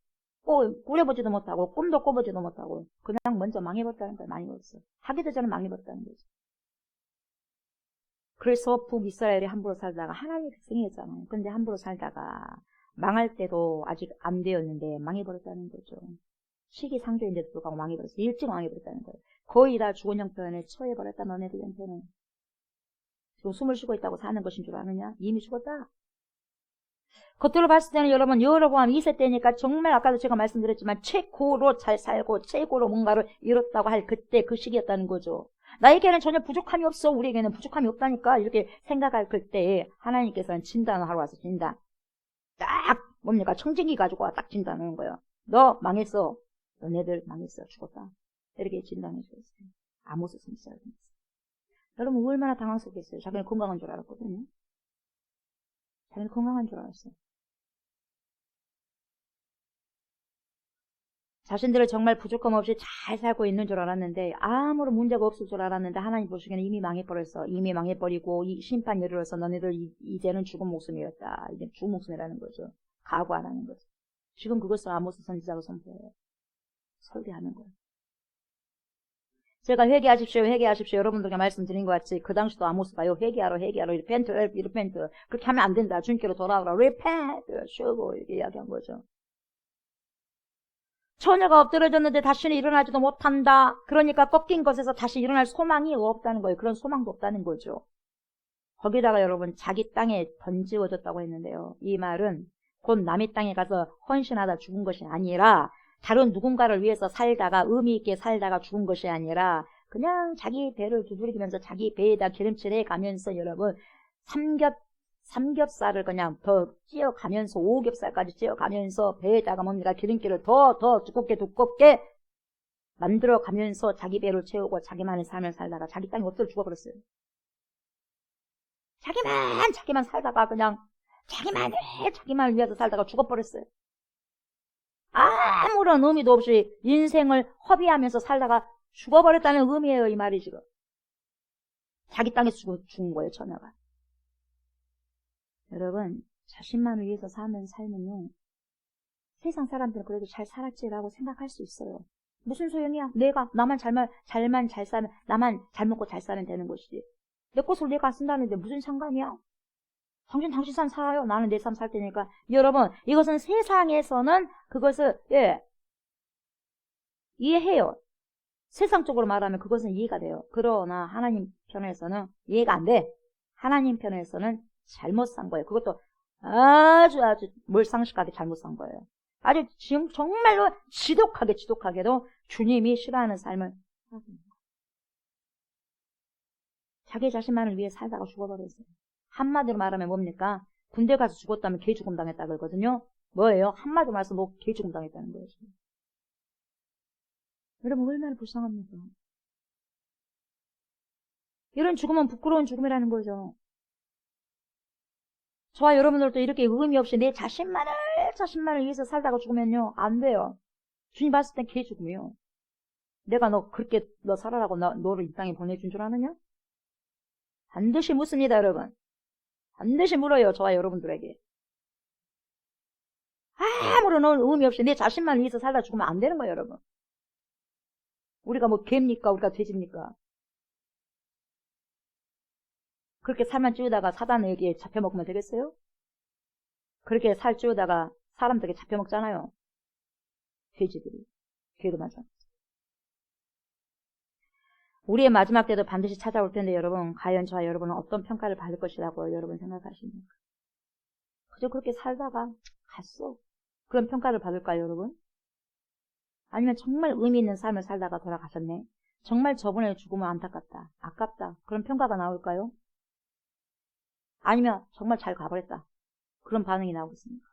꾸려보지도 못하고 꿈도 꿔보지도 못하고 그냥 먼저 망해버렸다는 거예요. 망해버렸어. 하기도 전에 망해버렸다는 거죠. 그래서 북이스라엘이 함부로 살다가 하나님의 백성이었잖아요. 근데 함부로 살다가 망할 때도 아직 안 되었는데 망해버렸다는 거죠. 시기상조인데도 불구하고 망해버렸어. 일찍 망해버렸다는 거예요. 거의 다 죽은 형편에 처해버렸다. 너네들 형편은. 지금 숨을 쉬고 있다고 사는 것인 줄 아느냐? 이미 죽었다. 겉으로 봤을 때는 여러분 여러분 2세 때니까 정말 아까도 제가 말씀드렸지만 최고로 잘 살고 최고로 뭔가를 이뤘다고 할 그때 그 시기였다는 거죠. 나에게는 전혀 부족함이 없어. 우리에게는 부족함이 없다니까 이렇게 생각할 그때 하나님께서는 진단을 하러 와서 진단. 딱 뭡니까? 청진기 가지고 와 딱 진단하는 거예요. 너 망했어. 너네들 망했어. 죽었다. 이렇게 진단해 주셨어요. 아모스 선지자가 됐어요. 여러분 얼마나 당황스럽겠어요. 자기는 건강한 줄 알았거든요. 자기는 건강한 줄 알았어요. 자신들을 정말 부족함 없이 잘 살고 있는 줄 알았는데 아무런 문제가 없을 줄 알았는데 하나님 보시기에는 이미 망해버렸어. 이미 망해버리고 이 심판이 이르러서 너네들 이제는 죽은 목숨이었다. 이제 죽은 목숨이라는 거죠. 각오 안 하는 거죠. 지금 그것을 아모스 선지자가 선포해요. 설계하는 거예요. 제가 회개하십시오. 여러분들께 말씀드린 것 같이 그 당시도 아모스가요. 회개하러 repent. 그렇게 하면 안 된다. 주님께로 돌아오라. repent. 쉬고 이렇게 이야기한 거죠. 처녀가 엎드려졌는데 다시는 일어나지도 못한다. 그러니까 꺾인 것에서 다시 일어날 소망이 없다는 거예요. 그런 소망도 없다는 거죠. 거기다가 여러분 자기 땅에 던지워졌다고 했는데요. 이 말은 곧 남의 땅에 가서 헌신하다 죽은 것이 아니라 다른 누군가를 위해서 살다가 의미 있게 살다가 죽은 것이 아니라 그냥 자기 배를 두드리면서 자기 배에다 기름칠해 가면서 여러분 삼겹살을 그냥 더 찧어가면서 오겹살까지 찧어가면서 배에다가 뭡니까 기름기를 더 두껍게 만들어가면서 자기 배를 채우고 자기만의 삶을 살다가 자기 땅에 엎드려 죽어버렸어요. 자기만 살다가 그냥 자기만을 위해서 살다가 죽어버렸어요. 아무런 의미도 없이 인생을 허비하면서 살다가 죽어버렸다는 의미예요. 이 말이 지금. 자기 땅에서 죽은 거예요. 처녀가. 여러분 자신만을 위해서 사는 삶은요. 세상 사람들은 그래도 잘 살았지라고 생각할 수 있어요. 무슨 소용이야. 나만 잘 살면 나만 잘 먹고 잘 사면 되는 것이지. 내 것을 내가 쓴다는데 무슨 상관이야. 당신 삶 살아요. 나는 내 삶 살 테니까. 여러분 이것은 세상에서는 그것을 이해해요. 세상적으로 말하면 그것은 이해가 돼요. 그러나 하나님 편에서는 이해가 안 돼. 하나님 편에서는 잘못 산 거예요. 그것도 아주 몰상식하게 잘못 산 거예요. 아주 정말로 지독하게도 주님이 싫어하는 삶을 살았습니다. 자기 자신만을 위해 살다가 죽어버렸어요. 한마디로 말하면 뭡니까? 군대 가서 죽었다면 개죽음 당했다 그러거든요. 뭐예요? 한마디로 말해서 개죽음 당했다는 거예요. 여러분 얼마나 불쌍합니까? 이런 죽음은 부끄러운 죽음이라는 거죠. 저와 여러분들도 이렇게 의미 없이 내 자신만을 위해서 살다가 죽으면요, 안 돼요. 주님 봤을 땐 개죽음이요. 내가 그렇게 너 살아라고 너를 이 땅에 보내준 줄 아느냐? 반드시 묻습니다, 여러분. 반드시 물어요, 저와 여러분들에게. 아무런 의미 없이 내 자신만 위해서 살다 죽으면 안 되는 거예요, 여러분. 우리가 개입니까? 우리가 돼지입니까? 그렇게 살만 찌우다가 사단에게 잡혀먹으면 되겠어요? 그렇게 살 찌우다가 사람들에게 잡혀먹잖아요. 돼지들이. 걔도 마찬가지. 우리의 마지막 때도 반드시 찾아올 텐데 여러분, 과연 저와 여러분은 어떤 평가를 받을 것이라고 여러분 생각하십니까? 그저 그렇게 살다가 갔어. 그런 평가를 받을까요, 여러분? 아니면 정말 의미 있는 삶을 살다가 돌아가셨네. 정말 저분의 죽음은 안타깝다. 아깝다. 그런 평가가 나올까요? 아니면 정말 잘 가버렸다. 그런 반응이 나오겠습니까?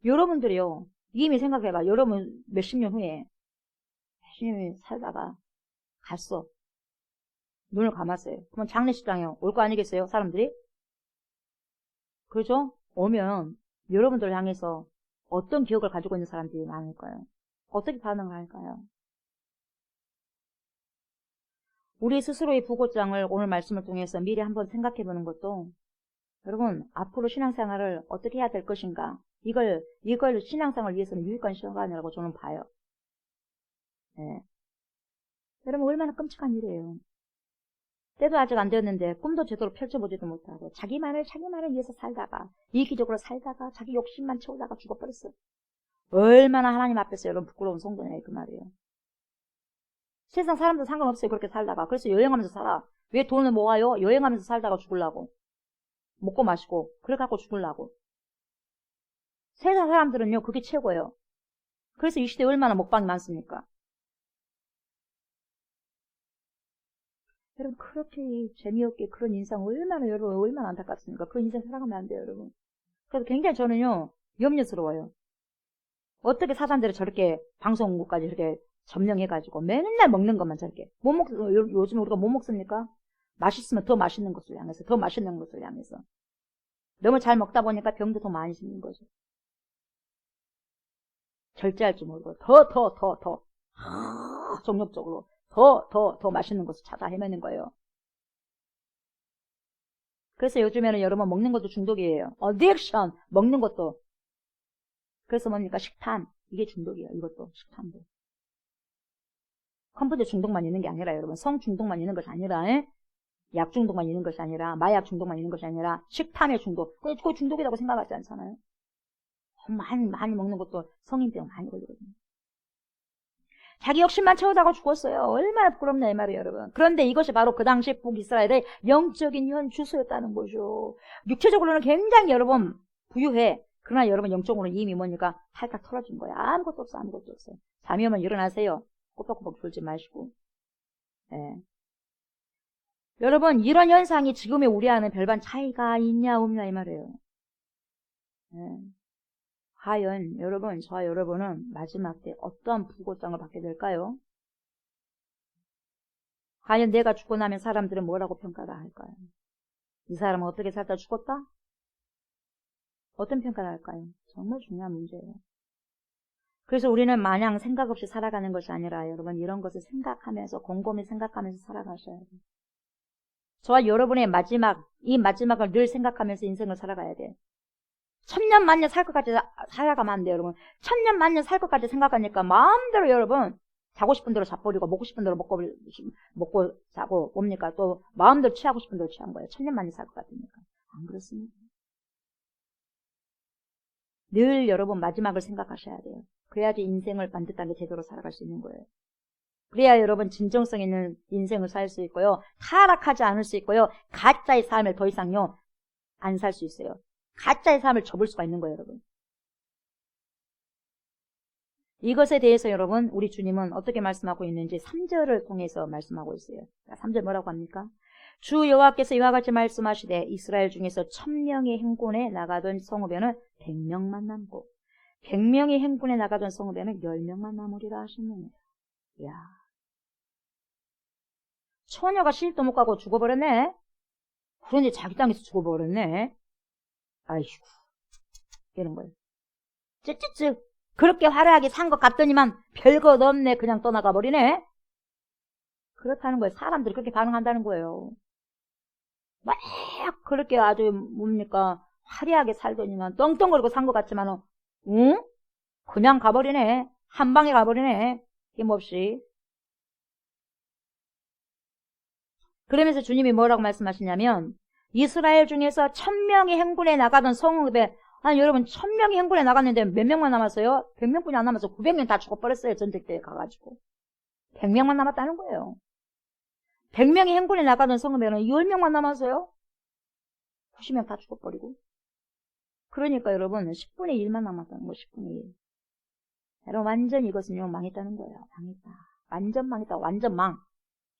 여러분들이요. 이미 생각해봐. 여러분 몇십 년 후에 열심히 살다가 갔어. 눈을 감았어요. 그러면 장례식장에 올 거 아니겠어요? 사람들이? 그렇죠? 오면 여러분들을 향해서 어떤 기억을 가지고 있는 사람들이 많을까요? 어떻게 반응을 할까요? 우리 스스로의 부고장을 오늘 말씀을 통해서 미리 한번 생각해 보는 것도, 여러분 앞으로 신앙생활을 어떻게 해야 될 것인가, 이걸 신앙생활을 위해서는 유익한 시간이라고 저는 봐요. 네. 여러분 얼마나 끔찍한 일이에요. 때도 아직 안 되었는데 꿈도 제대로 펼쳐보지도 못하고 자기만을 위해서 살다가, 이기적으로 살다가 자기 욕심만 채우다가 죽어버렸어요. 얼마나 하나님 앞에서 여러분 부끄러운 성도냐, 그 말이에요. 세상 사람들 상관없어요, 그렇게 살다가. 그래서 여행하면서 살아. 왜 돈을 모아요? 여행하면서 살다가 죽으려고. 먹고 마시고 그래 갖고 죽으려고. 세상 사람들은요, 그게 최고예요. 그래서 이 시대에 얼마나 먹방이 많습니까? 여러분 그렇게 재미없게 그런 인상 얼마나 안타깝습니까? 그런 인생 살아가면 안 돼요, 여러분. 그래서 굉장히 저는요, 염려스러워요. 어떻게 사람들이 저렇게 방송국까지 이렇게 점령해가지고 맨날 먹는 것만 저렇게 요즘 우리가 뭐 먹습니까? 맛있으면 더 맛있는 것을 향해서, 더 맛있는 것을 향해서. 너무 잘 먹다 보니까 병도 더 많이 생긴 거죠. 절제할 줄 모르고 더 종력적으로 더 맛있는 것을 찾아 헤매는 거예요. 그래서 요즘에는 여러분 먹는 것도 중독이에요. 어딕션, 먹는 것도. 그래서 뭡니까? 식탐. 이게 중독이에요. 이것도 식탐도. 컴퓨터 중독만 있는 게 아니라, 여러분 성 중독만 있는 것이 아니라, 약 중독만 있는 것이 아니라, 마약 중독만 있는 것이 아니라 식탐의 중독. 그거 중독이라고 생각하지 않잖아요. 많이 먹는 것도 성인병 많이 걸리거든요. 자기 욕심만 채우다가 죽었어요. 얼마나 부끄럽냐 이 말이에요, 여러분. 그런데 이것이 바로 그 당시 북이스라엘의 영적인 현 주소였다는 거죠. 육체적으로는 굉장히 여러분 부유해. 그러나 여러분 영적으로는 이미 뭡니까? 탈탈 털어진 거야. 아무것도 없어요. 잠이 오면 일어나세요. 꼬박꼬박 졸지 마시고. 네. 여러분 이런 현상이 지금의 우리와는 별반 차이가 있냐 없냐 이 말이에요. 네. 과연 여러분, 저와 여러분은 마지막 때 어떠한 부고장을 받게 될까요? 과연 내가 죽고 나면 사람들은 뭐라고 평가를 할까요? 이 사람은 어떻게 살다 죽었다? 어떤 평가를 할까요? 정말 중요한 문제예요. 그래서 우리는 마냥 생각 없이 살아가는 것이 아니라 여러분 이런 것을 생각하면서, 곰곰이 생각하면서 살아가셔야 돼요. 저와 여러분의 이 마지막을 늘 생각하면서 인생을 살아가야 돼요. 천년 만년 살 것까지 살아가면 안 돼요, 여러분. 천년 만년 살 것까지 생각하니까 마음대로 여러분 자고 싶은 대로 자버리고 먹고 싶은 대로 먹고 자고 뭡니까? 또 마음대로 취하고 싶은 대로 취한 거예요. 천년 만년 살 것 같으니까. 안 그렇습니다. 늘 여러분 마지막을 생각하셔야 돼요. 그래야지 인생을 반듯하게 제대로 살아갈 수 있는 거예요. 그래야 여러분 진정성 있는 인생을 살 수 있고요. 타락하지 않을 수 있고요. 가짜의 삶을 더 이상요 안 살 수 있어요. 가짜의 삶을 접을 수가 있는 거예요, 여러분. 이것에 대해서 여러분 우리 주님은 어떻게 말씀하고 있는지 3절을 통해서 말씀하고 있어요. 3절 뭐라고 합니까? 주 여호와께서 이와 같이 말씀하시되 이스라엘 중에서 1000명의 행군에 나가던 성읍에는 100명만 남고 100명의 행군에 나가던 성읍에는 10명만 남으리라 하시느니라. 이야, 처녀가 시집도 못 가고 죽어버렸네. 그런데 자기 땅에서 죽어버렸네. 아이고, 이런 거예요. 쯧쯧쯧 그렇게 화려하게 산 것 같더니만 별것 없네. 그냥 떠나가 버리네. 그렇다는 거예요. 사람들이 그렇게 반응한다는 거예요. 막 그렇게 아주 뭡니까 화려하게 살더니만 떵떵거리고 산 것 같지만 응? 그냥 가버리네. 한 방에 가버리네. 힘없이. 그러면서 주님이 뭐라고 말씀하시냐면 이스라엘 중에서 1000명이 행군에 나가던 성읍에 아니 여러분 1000명이 행군에 나갔는데 몇 명만 남았어요? 100명뿐이 안 남았어. 900명 다 죽어버렸어요. 전쟁 때 가가지고 100명만 남았다는 거예요. 100명이 행군에 나가던 성읍에는 10명만 남았어요. 90명 다 죽어버리고. 그러니까 여러분 10분의 1만 남았다는 거. 10분의 1. 여러분 완전 이것은요 망했다는 거예요. 망했다. 완전 망했다. 완전 망.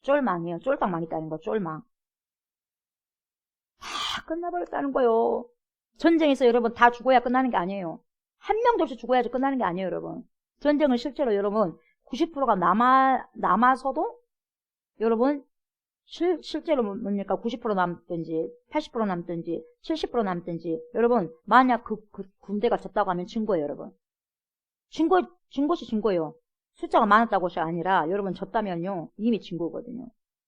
쫄망이에요. 쫄딱 망했다는 거. 쫄망. 다 끝나버렸다는 거예요. 전쟁에서 여러분 다 죽어야 끝나는 게 아니에요. 한 명도 없이 죽어야지 끝나는 게 아니에요. 여러분. 전쟁은 실제로 여러분 90%가 남아서도 여러분 실제로 뭡니까 90% 남든지 80% 남든지 70% 남든지 여러분 만약 그 군대가 졌다고 하면 진 거예요. 여러분. 진 것이 진 거예요. 숫자가 많았다고 것이 아니라 여러분 졌다면요 이미 진 거거든요.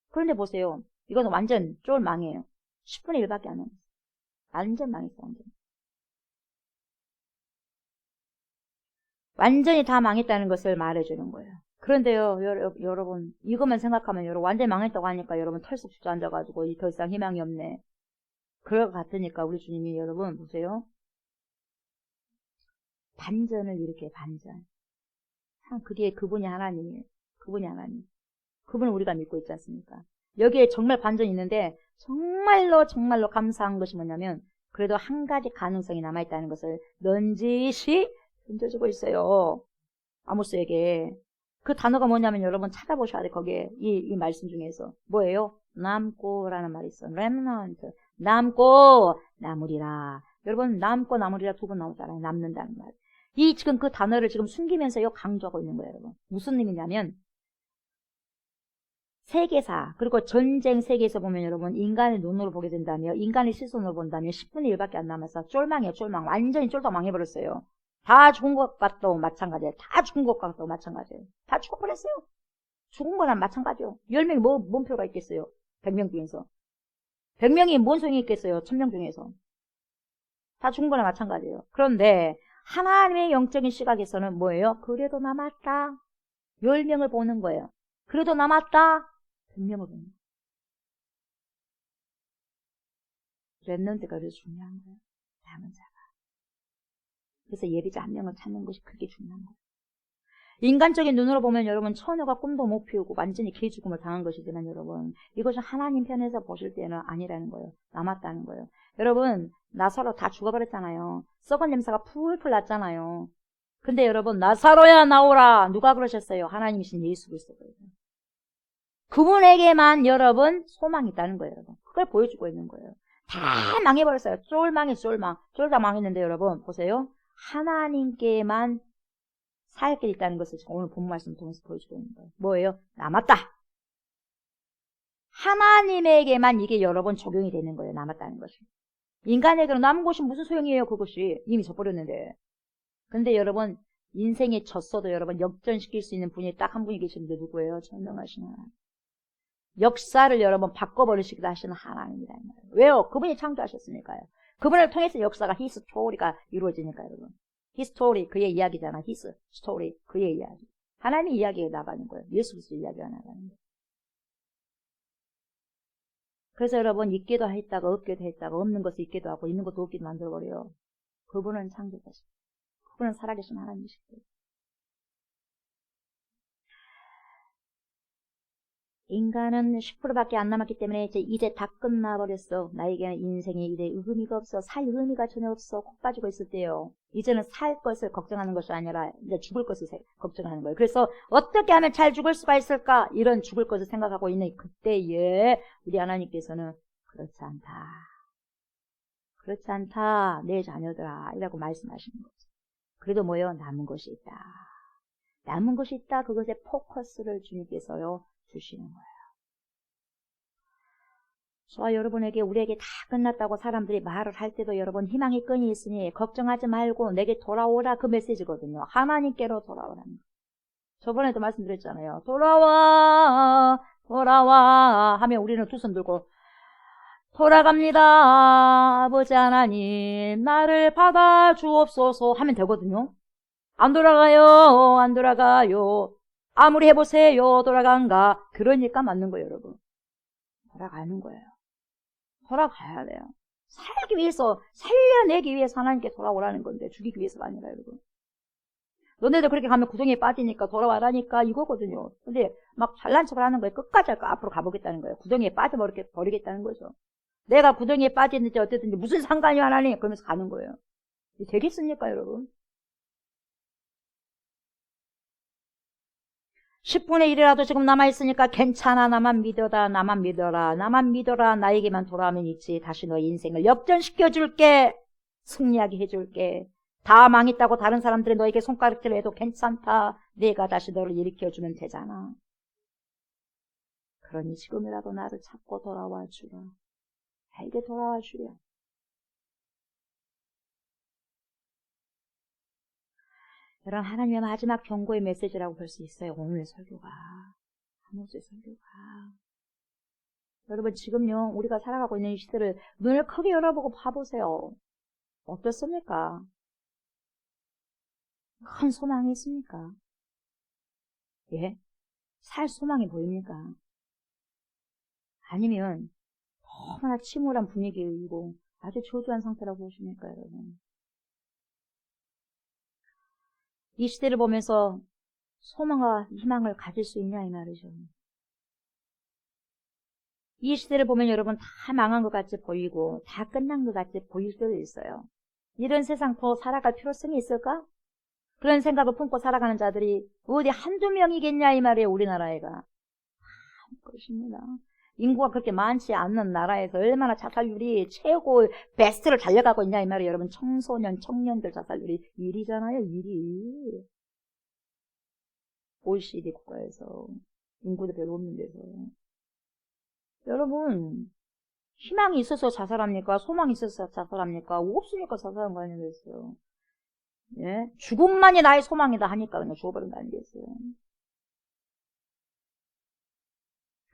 그런데 보세요. 이거는 완전 쫄망이에요. 10분의 1밖에 안 남았어요. 완전 망했어. 완전히 다 망했다는 것을 말해주는 거예요. 그런데요 여러분 이것만 생각하면 여러분 완전히 망했다고 하니까 여러분 털썩 주저앉아가지고 더 이상 희망이 없네. 그럴 것 같으니까 우리 주님이 여러분 보세요. 반전을 일으켜요. 반전. 참 그게 그분이 하나님이에요. 그분이 하나님. 그분을 우리가 믿고 있지 않습니까? 여기에 정말 반전이 있는데 정말로 감사한 것이 뭐냐면 그래도 한 가지 가능성이 남아있다는 것을 넌지시 던져주고 있어요. 아모스에게. 그 단어가 뭐냐면 여러분 찾아보셔야 돼. 거기에 이 말씀 중에서 뭐예요? 남고라는 말이 있어. remnant. 남고 남으리라. 여러분 남고 남으리라 두 번 나오잖아요. 남는다는 말. 이 지금 그 단어를 지금 숨기면서요 강조하고 있는 거예요. 여러분. 무슨 의미냐면 세계사 그리고 전쟁 세계에서 보면 여러분 인간의 눈으로 보게 된다면 인간의 시선으로 본다면 10분의 1밖에 안 남아서 쫄망이에요. 쫄망. 완전히 쫄딱 망해버렸어요. 다 죽은 것 같도 마찬가지예요. 다 죽은 것 같도 마찬가지예요. 다 죽어버렸어요. 죽은 거랑 마찬가지요. 10명이 뭔 표가 있겠어요. 100명 중에서. 100명이 뭔 소용이 있겠어요. 1000명 중에서. 다 죽은 거랑 마찬가지예요. 그런데 하나님의 영적인 시각에서는 뭐예요? 그래도 남았다. 10명을 보는 거예요. 그래도 남았다. 100명을 보는 거예요. 랩넌트가 그래서 중요한 거예요. 남은 자가. 그래서 예비자 한 명을 찾는 것이 그게 중요한 거예요. 인간적인 눈으로 보면 여러분 처녀가 꿈도 못 피우고 완전히 개죽음을 당한 것이지만 여러분 이것은 하나님 편에서 보실 때는 아니라는 거예요. 남았다는 거예요. 여러분 나사로 다 죽어버렸잖아요. 썩은 냄새가 풀풀 났잖아요. 근데 여러분 나사로야 나오라 누가 그러셨어요? 하나님이신 예수 그리스도예요. 그분에게만 여러분 소망이 있다는 거예요. 여러분. 그걸 보여주고 있는 거예요. 다 망해버렸어요. 쫄망이 쫄망. 쫄다 망했는데 여러분 보세요. 하나님께만 살 길이 있다는 것을 지금 오늘 본 말씀 통해서 보여주고 있는 거예요. 뭐예요? 남았다. 하나님에게만 이게 여러 번 적용이 되는 거예요. 남았다는 것이. 인간에게는 남은 것이 무슨 소용이에요? 그것이 이미 져버렸는데. 근데 여러분 인생에 졌어도 여러분 역전시킬 수 있는 분이 딱 한 분이 계시는데 누구예요? 전능하신 하나님. 역사를 여러분 바꿔버리시기도 하시는 하나님이라는 거예요. 왜요? 그분이 창조하셨으니까요. 그분을 통해서 역사가 히스토리가 이루어지니까요. 여러분. 히스토리 그의 이야기잖아. 히스토리 그의 이야기. 하나님의 이야기가 나가는 거예요. 예수 그리스도 이야기가 나가는 거예요. 그래서 여러분 있기도 했다가 없기도 했다가 없는 것을 있기도 하고 있는 것도 없기도 만들어버려요. 그분은 창조자시고 그분은 살아계신 하나님이시고 인간은 10%밖에 안 남았기 때문에 이제 다 끝나버렸어. 나에게는 인생에 이제 의미가 없어. 살 의미가 전혀 없어. 콕 빠지고 있을 때요. 이제는 살 것을 걱정하는 것이 아니라 이제 죽을 것을 걱정하는 거예요. 그래서 어떻게 하면 잘 죽을 수가 있을까? 이런 죽을 것을 생각하고 있는 그때에 우리 하나님께서는 그렇지 않다. 그렇지 않다. 내 자녀들아. 이라고 말씀하시는 거죠. 그래도 뭐요? 남은 것이 있다. 남은 것이 있다. 그것에 포커스를 주님께서요. 주시는 거예요. 저와 여러분에게 우리에게 다 끝났다고 사람들이 말을 할 때도 여러분 희망의 끈이 있으니 걱정하지 말고 내게 돌아오라 그 메시지거든요. 하나님께로 돌아오라는 거예요. 저번에도 말씀드렸잖아요. 돌아와 돌아와 하면 우리는 두 손 들고 돌아갑니다. 아버지 하나님 나를 받아주옵소서 하면 되거든요. 안 돌아가요. 안 돌아가요. 아무리 해보세요. 돌아간가. 그러니까 맞는 거예요, 여러분. 돌아가는 거예요. 돌아가야 돼요. 살기 위해서, 살려내기 위해서 하나님께 돌아오라는 건데 죽이기 위해서가 아니라 여러분. 너네들 그렇게 가면 구덩이에 빠지니까 돌아와라니까 이거거든요. 근데 막 잘난 척을 하는 거예요. 끝까지 앞으로 가보겠다는 거예요. 구덩이에 빠져버리겠다는 거죠. 내가 구덩이에 빠지는지 어쨌든지 무슨 상관이 하나님 그러면서 가는 거예요. 되겠습니까, 여러분? 10분의 1이라도 지금 남아있으니까 괜찮아. 나만 믿어라. 나만 믿어라. 나만 믿어라. 나에게만 돌아오면 있지. 다시 너의 인생을 역전시켜줄게. 승리하게 해줄게. 다 망했다고 다른 사람들이 너에게 손가락질을 해도 괜찮다. 내가 다시 너를 일으켜주면 되잖아. 그러니 지금이라도 나를 찾고 돌아와 주라. 나에게 돌아와 주려. 여러분 하나님의 마지막 경고의 메시지라고 볼 수 있어요. 오늘의 설교가. 하모스의 설교가. 여러분 지금요 우리가 살아가고 있는 이 시대를 눈을 크게 열어보고 봐보세요. 어떻습니까? 큰 소망이 있습니까? 예? 살 소망이 보입니까? 아니면 너무나 침울한 분위기이고 아주 저조한 상태라고 보십니까 여러분? 이 시대를 보면서 소망과 희망을 가질 수 있냐 이 말이죠. 이 시대를 보면 여러분 다 망한 것 같이 보이고 다 끝난 것 같이 보일 때도 있어요. 이런 세상 더 살아갈 필요성이 있을까? 그런 생각을 품고 살아가는 자들이 어디 한두 명이겠냐 이 말이에요. 우리나라에가. 그렇습니다. 인구가 그렇게 많지 않는 나라에서 얼마나 자살률이 최고 베스트를 달려가고 있냐 이 말이에요. 여러분 청소년, 청년들 자살률이 1위잖아요. 1위. OECD 국가에서 인구도 별로 없는 데서. 여러분 희망이 있어서 자살합니까? 소망이 있어서 자살합니까? 없으니까 자살한 거 아니겠어요? 예? 죽음만이 나의 소망이다 하니까 그냥 죽어버린 거 아니겠어요?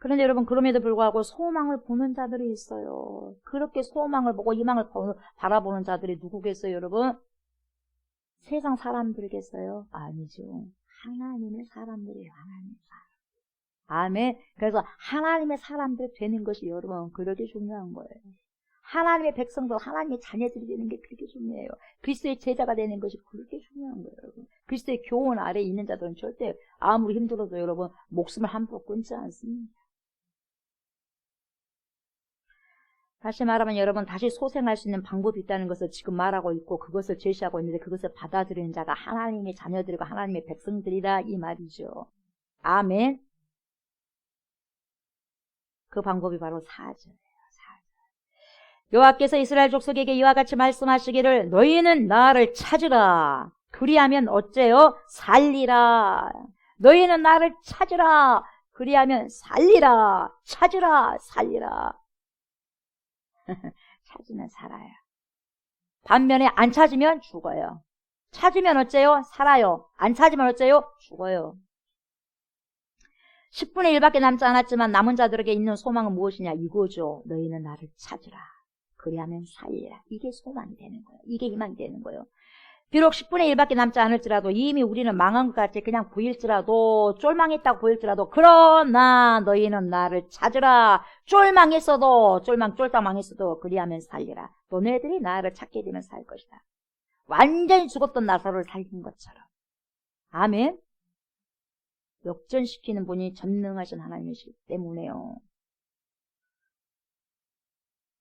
그런데 여러분 그럼에도 불구하고 소망을 보는 자들이 있어요. 그렇게 소망을 보고 희망을 바라보는 자들이 누구겠어요 여러분? 세상 사람들이겠어요? 아니죠. 하나님의 사람들이에요. 하나님의 사람. 아멘. 그래서 하나님의 사람들이 되는 것이 여러분 그렇게 중요한 거예요. 하나님의 백성들, 하나님의 자녀들이 되는 게 그렇게 중요해요. 그리스도의 제자가 되는 것이 그렇게 중요한 거예요, 여러분. 그리스도의 교훈 아래에 있는 자들은 절대 아무리 힘들어도 여러분 목숨을 함부로 끊지 않습니다. 다시 말하면 여러분 다시 소생할 수 있는 방법이 있다는 것을 지금 말하고 있고 그것을 제시하고 있는데 그것을 받아들이는 자가 하나님의 자녀들이고 하나님의 백성들이다 이 말이죠. 아멘. 그 방법이 바로 사죄예요. 여호와께서 이스라엘 족속에게 이와 같이 말씀하시기를 너희는 나를 찾으라. 그리하면 어째요? 살리라. 너희는 나를 찾으라. 그리하면 살리라. 찾으라. 살리라. 찾으면 살아요. 반면에 안 찾으면 죽어요. 찾으면 어째요? 살아요. 안 찾으면 어째요? 죽어요. 10분의 1밖에 남지 않았지만 남은 자들에게 있는 소망은 무엇이냐? 이거죠. 너희는 나를 찾으라. 그리하면 살리라. 이게 소망이 되는 거예요. 이게 희망이 되는 거예요. 비록 10분의 1밖에 남지 않을지라도 이미 우리는 망한 것 같이 그냥 보일지라도 쫄망했다고 보일지라도 그러나 너희는 나를 찾으라. 쫄망했어도 쫄딱 망했어도 그리하면 살리라. 너네들이 나를 찾게 되면 살 것이다. 완전히 죽었던 나사로를 살린 것처럼. 아멘. 역전시키는 분이 전능하신 하나님이시기 때문에요.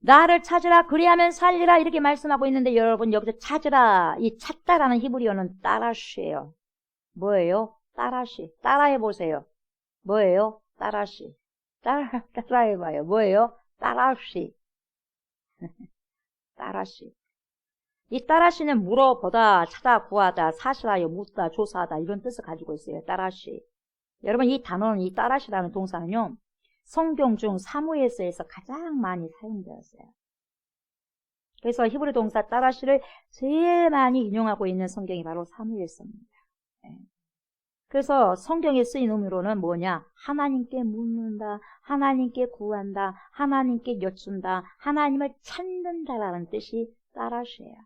나를 찾으라 그리하면 살리라 이렇게 말씀하고 있는데 여러분 여기서 찾으라 이 찾다라는 히브리어는 따라시예요. 뭐예요? 따라시. 따라해보세요. 뭐예요? 따라시. 따라해봐요. 뭐예요? 따라시. 따라시. 이 따라시는 물어보다, 찾아 구하다, 사실하여 묻다, 조사하다 이런 뜻을 가지고 있어요. 따라시. 여러분 이 단어는 이 따라시라는 동사는요. 성경 중 사무엘서에서 가장 많이 사용되었어요. 그래서 히브리 동사 따라시를 제일 많이 인용하고 있는 성경이 바로 사무엘서입니다. 그래서 성경에 쓰인 의미로는 뭐냐? 하나님께 묻는다, 하나님께 구한다, 하나님께 여쭌다, 하나님을 찾는다라는 뜻이 따라시예요.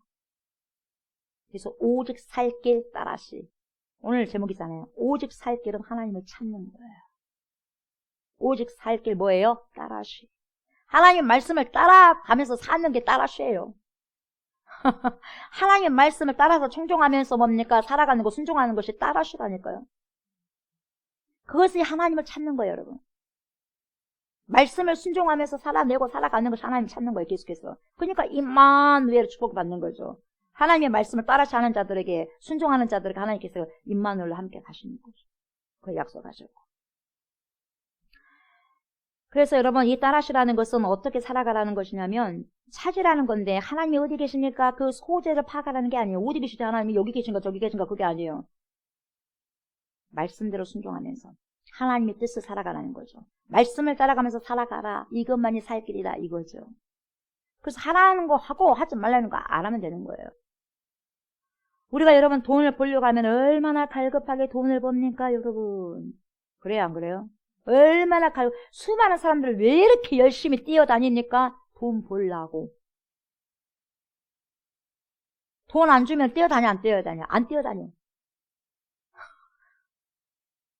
그래서 오직 살 길 따라시. 오늘 제목이잖아요. 오직 살 길은 하나님을 찾는 거예요. 오직 살 길 뭐예요? 따라시. 하나님 말씀을 따라가면서 사는 게 따라시예요. 하나님 말씀을 따라서 청종하면서 뭡니까? 살아가는 거, 순종하는 것이 따라시라니까요. 그것이 하나님을 찾는 거예요, 여러분. 말씀을 순종하면서 살아내고 살아가는 것이 하나님 찾는 거예요, 계속해서. 그러니까 임마누엘을 축복받는 거죠. 하나님의 말씀을 따라서 하는 자들에게, 순종하는 자들에게 하나님께서 임마누엘로 함께 가시는 거죠. 그 약속하셨고. 그래서 여러분 이 따라시라는 것은 어떻게 살아가라는 것이냐면 찾으라는 건데 하나님이 어디 계십니까? 그 소재를 파악하라는 게 아니에요. 어디 계신지 하나님이 여기 계신가 저기 계신가 그게 아니에요. 말씀대로 순종하면서 하나님의 뜻을 살아가라는 거죠. 말씀을 따라가면서 살아가라. 이것만이 살 길이다 이거죠. 그래서 하라는 거 하고 하지 말라는 거 안 하면 되는 거예요. 우리가 여러분 돈을 벌려고 하면 얼마나 갈급하게 돈을 법니까 여러분? 그래요 안 그래요? 얼마나 수많은 사람들 왜 이렇게 열심히 뛰어다니니까? 돈 벌라고. 돈 안 주면 뛰어다녀 안 뛰어다녀? 안 뛰어다녀.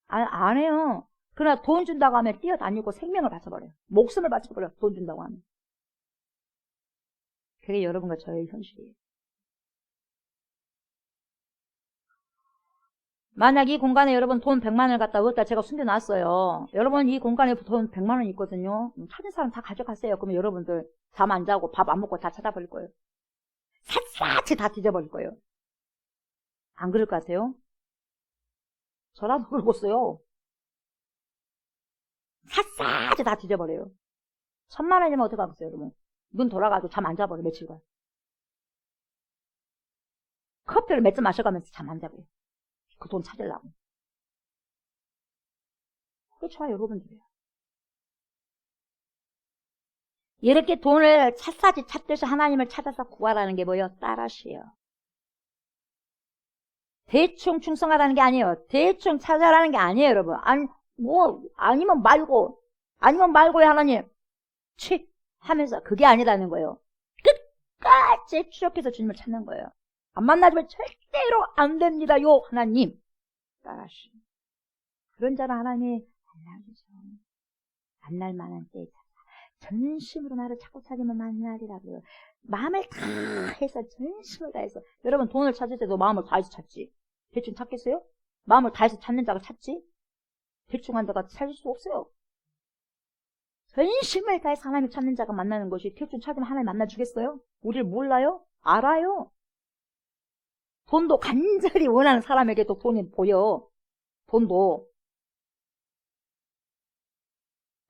안 해요. 그러나 돈 준다고 하면 뛰어다니고 생명을 바쳐버려요. 목숨을 바쳐버려요. 돈 준다고 하면. 그게 여러분과 저의 현실이에요. 만약 이 공간에 여러분 돈 100만 원을 갖다 어디다 제가 숨겨놨어요. 여러분 이 공간에 돈 100만 원 있거든요. 찾은 사람 다 가져가세요. 그러면 여러분들 잠 안 자고 밥 안 먹고 다 찾아버릴 거예요. 샅샅이 다 뒤져버릴 거예요. 안 그럴 것 같아요? 저라도 그러겠어요. 샅샅이 다 뒤져버려요. 1000만 원이면 어떻게 하겠어요 여러분? 눈 돌아가도 잠 안 자버려 며칠간. 커피를 몇 잔 마셔가면서 잠 안 자고요. 그 돈 찾으려고. 그게 저와 여러분들이에요. 이렇게 돈을 샅샅이 찾듯이 하나님을 찾아서 구하라는 게 뭐예요? 따라시예요. 대충 충성하라는 게 아니에요. 대충 찾아라는 게 아니에요, 여러분. 아니면 말고요, 하나님. 하면서 그게 아니라는 거예요. 끝까지 추적해서 주님을 찾는 거예요. 안 만나주면 절대로 안 됩니다요, 하나님. 따라시. 그런 자는 하나님이 만나주죠. 만날 만한 때에 전심으로 나를 찾으면 만나리라고요. 마음을 다 해서 전심을 다해서. 여러분 돈을 찾을 때도 마음을 다해서 찾지. 대충 찾겠어요? 마음을 다해서 찾는 자가 찾지? 대충 한 자가 찾을 수 없어요. 전심을 다해서 하나님을 찾는 자가 만나는 것이 대충 찾으면 하나님 만나주겠어요? 우리를 몰라요? 알아요. 돈도 간절히 원하는 사람에게도 돈이 보여.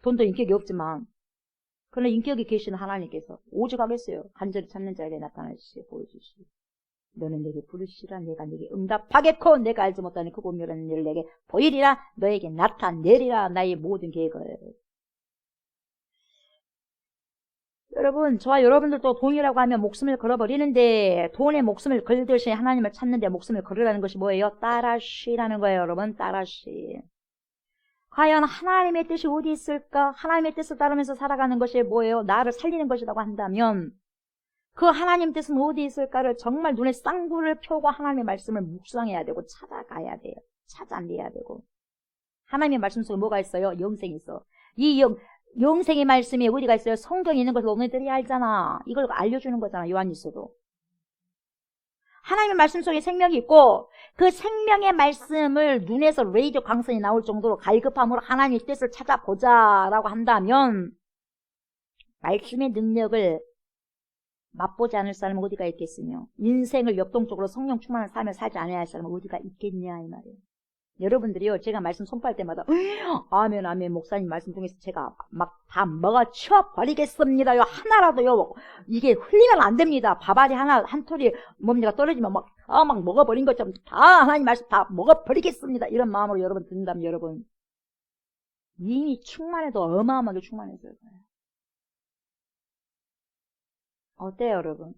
돈도 인격이 없지만 그러나 인격이 계시는 하나님께서 오직 하겠어요. 간절히 찾는 자에게 나타나시고 보여주시고 너는 내게 부르시라 내가 내게 응답하겠고 내가 알지 못하는 그 고명한 일을 내게 보이리라 너에게 나타내리라 나의 모든 계획을. 여러분 저와 여러분들도 돈이라고 하면 목숨을 걸어버리는데 돈에 목숨을 걸듯이 하나님을 찾는데 목숨을 걸으라는 것이 뭐예요? 따라시라는 거예요. 여러분 따라시. 과연 하나님의 뜻이 어디 있을까? 하나님의 뜻을 따르면서 살아가는 것이 뭐예요? 나를 살리는 것이라고 한다면 그 하나님 뜻은 어디 있을까를 정말 눈에 쌍불을 펴고 하나님의 말씀을 묵상해야 되고 찾아가야 돼요. 찾아내야 되고. 하나님의 말씀 속에 뭐가 있어요? 영생이 있어. 이 영생의 말씀이 어디가 있어요? 성경에 있는 것을 너네들이 알잖아. 이걸 알려주는 거잖아. 요한일서도. 하나님의 말씀 속에 생명이 있고 그 생명의 말씀을 눈에서 레이저 광선이 나올 정도로 갈급함으로 하나님의 뜻을 찾아보자라고 한다면 말씀의 능력을 맛보지 않을 사람은 어디가 있겠으며 인생을 역동적으로 성령 충만한 삶을 살지 않아야 할 사람은 어디가 있겠냐 이 말이에요. 여러분들이요, 제가 말씀 선포할 때마다 아멘 아멘 목사님 말씀 중에서 제가 막 다 먹어치워 버리겠습니다요. 하나라도요 이게 흘리면 안 됩니다. 밥알이 하나 한 톨이 뭡니까 떨어지면 막 먹어버린 것처럼 다 하나님 말씀 다 먹어버리겠습니다. 이런 마음으로 여러분 듣는다면 여러분 이미 충만해도 어마어마하게 충만해져요. 어때요 여러분?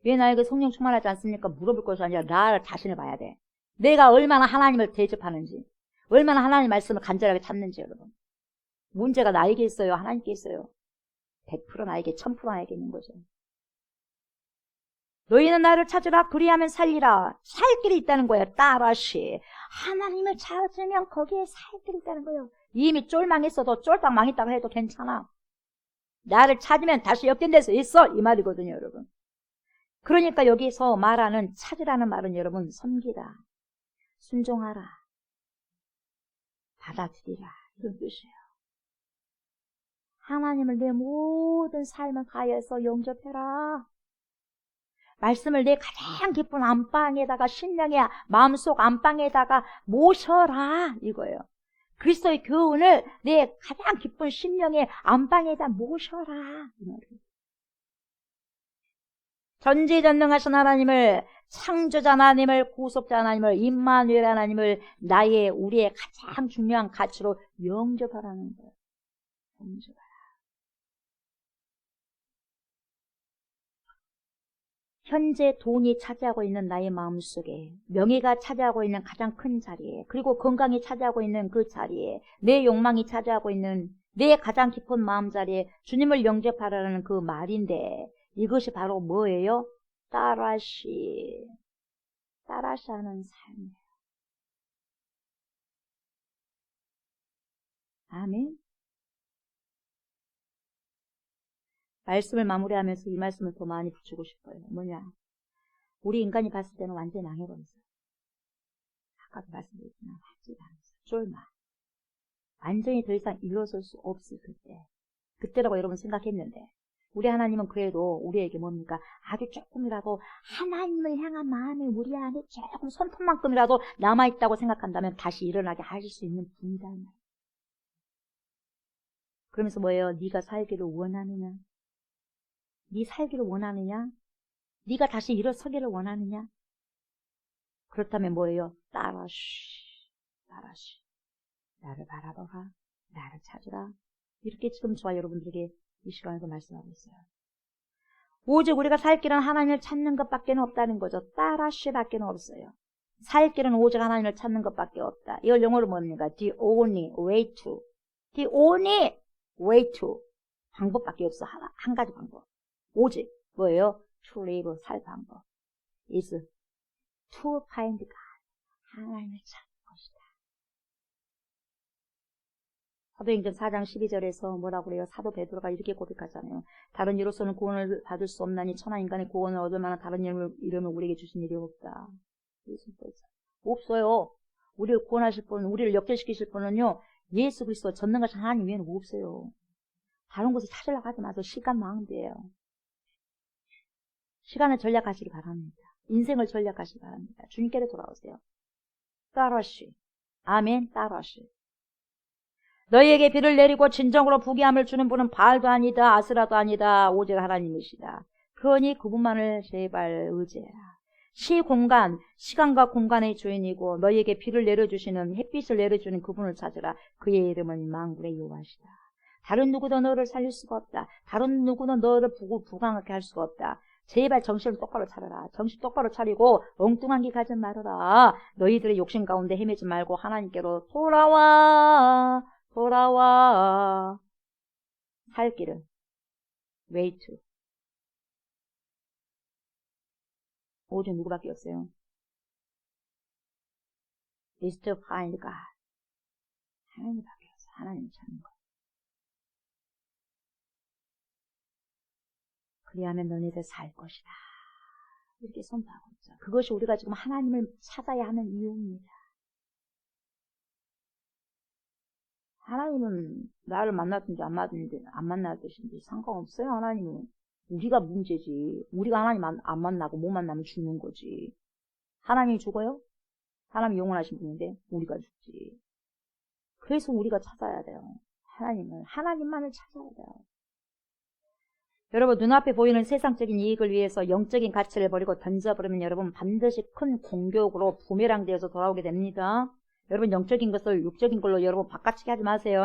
왜 나에게 성령 충만하지 않습니까? 물어볼 것이 아니라 나 자신을 봐야 돼. 내가 얼마나 하나님을 대접하는지, 얼마나 하나님의 말씀을 간절하게 찾는지 여러분. 문제가 나에게 있어요? 하나님께 있어요? 100% 나에게, 1000% 나에게 있는 거죠. 너희는 나를 찾으라 그리하면 살리라. 살 길이 있다는 거예요. 따라시. 하나님을 찾으면 거기에 살 길이 있다는 거예요. 이미 쫄망했어도 쫄딱 망했다고 해도 괜찮아. 나를 찾으면 다시 역된 데서 있어 이 말이거든요 여러분. 그러니까 여기서 말하는 찾으라는 말은 여러분 섬기라, 순종하라, 받아들이라 이런 뜻이에요. 하나님을 내 모든 삶을 다해서 영접해라. 말씀을 내 가장 깊은 안방에다가 신령의 마음속 안방에다가 모셔라 이거예요. 그리스도의 교훈을 내 가장 깊은 심령의 안방에다 모셔라. 전지전능하신 하나님을, 창조자 하나님을, 구속자 하나님을, 임마누엘 하나님을 우리의 가장 중요한 가치로 영접하라는 거예요. 영접하라. 현재 돈이 차지하고 있는 나의 마음속에, 명예가 차지하고 있는 가장 큰 자리에, 그리고 건강이 차지하고 있는 그 자리에, 내 욕망이 차지하고 있는 내 가장 깊은 마음 자리에 주님을 영접하라는 그 말인데 이것이 바로 뭐예요? 따라시 하는 삶이에요. 아멘. 말씀을 마무리하면서 이 말씀을 더 많이 붙이고 싶어요. 뭐냐? 우리 인간이 봤을 때는 완전히 망해버렸어요. 아까도 말씀드렸지만 하지도 않았어요. 쫄마. 완전히 더 이상 일어설 수 없을 그때라고 여러분 생각했는데 우리 하나님은 그래도 우리에게 뭡니까? 아주 조금이라도 하나님을 향한 마음이 우리 안에 조금 손톱만큼이라도 남아있다고 생각한다면 다시 일어나게 하실 수 있는 분이다. 그러면서 뭐예요? 네가 살기를 원하느냐? 네 살기를 원하느냐? 네가 다시 일어서기를 원하느냐? 그렇다면 뭐예요? 따라시. 나를 바라보라. 나를 찾으라. 이렇게 지금 저와 여러분들에게 이 시간에도 말씀하고 있어요. 오직 우리가 살 길은 하나님을 찾는 것밖에 없다는 거죠. 따라시밖에 없어요. 살 길은 오직 하나님을 찾는 것밖에 없다. 이걸 영어로 뭡니까? The only way to. The only way to. 방법밖에 없어. 한 가지 방법. 오직 뭐예요? To live, 살 방법. is to find God. 하나님을 찾는 것이다. 사도행전 4장 12절에서 뭐라고 그래요? 사도 베드로가 이렇게 고백하잖아요. 다른 이로서는 구원을 받을 수 없나니 천하 인간의 구원을 얻을 만한 다른 이름을 우리에게 주신 일이 없다. 없어요. 우리를 구원하실 분, 우리를 역전시키실 분은요, 예수 그리스도 전능하신 하나님 외에는 없어요. 다른 곳에 찾으려고 하지 마세요. 시간 망대예요. 시간을 전략하시기 바랍니다. 인생을 전략하시기 바랍니다. 주님께로 돌아오세요. 따라시. 아멘. 따라시. 너희에게 비를 내리고 진정으로 부귀함을 주는 분은 바알도 아니다, 아스라도 아니다, 오직 하나님이시다. 그러니 그분만을 제발 의지해라. 시간과 공간의 주인이고 너희에게 비를 내려주시는, 햇빛을 내려주는 그분을 찾으라. 그의 이름은 만군의 여호와시다. 다른 누구도 너를 살릴 수가 없다. 다른 누구도 너를 부강하게 할 수가 없다. 제발 정신을 똑바로 차려라. 정신 똑바로 차리고 엉뚱한 길 가지 말아라. 너희들의 욕심 가운데 헤매지 말고 하나님께로 돌아와. 살 길은 way to. 오직 누구밖에 없어요? is to find God. 하나님밖에 없어. 하나님 찾는 거. 그리하면 너희들 살 것이다. 이렇게 선포하고 있죠. 그것이 우리가 지금 하나님을 찾아야 하는 이유입니다. 하나님은 나를 만났든지 안 만났든지 상관없어요. 하나님은 우리가 문제지. 우리가 하나님 안 만나고 못 만나면 죽는 거지. 하나님이 죽어요? 하나님이 영원하신 분인데 우리가 죽지. 그래서 우리가 찾아야 돼요. 하나님만을 찾아야 돼요. 여러분, 눈앞에 보이는 세상적인 이익을 위해서 영적인 가치를 버리고 던져버리면 여러분 반드시 큰 공격으로 부메랑 되어서 돌아오게 됩니다. 여러분, 영적인 것을 육적인 걸로 여러분 바꿔치기 하지 마세요.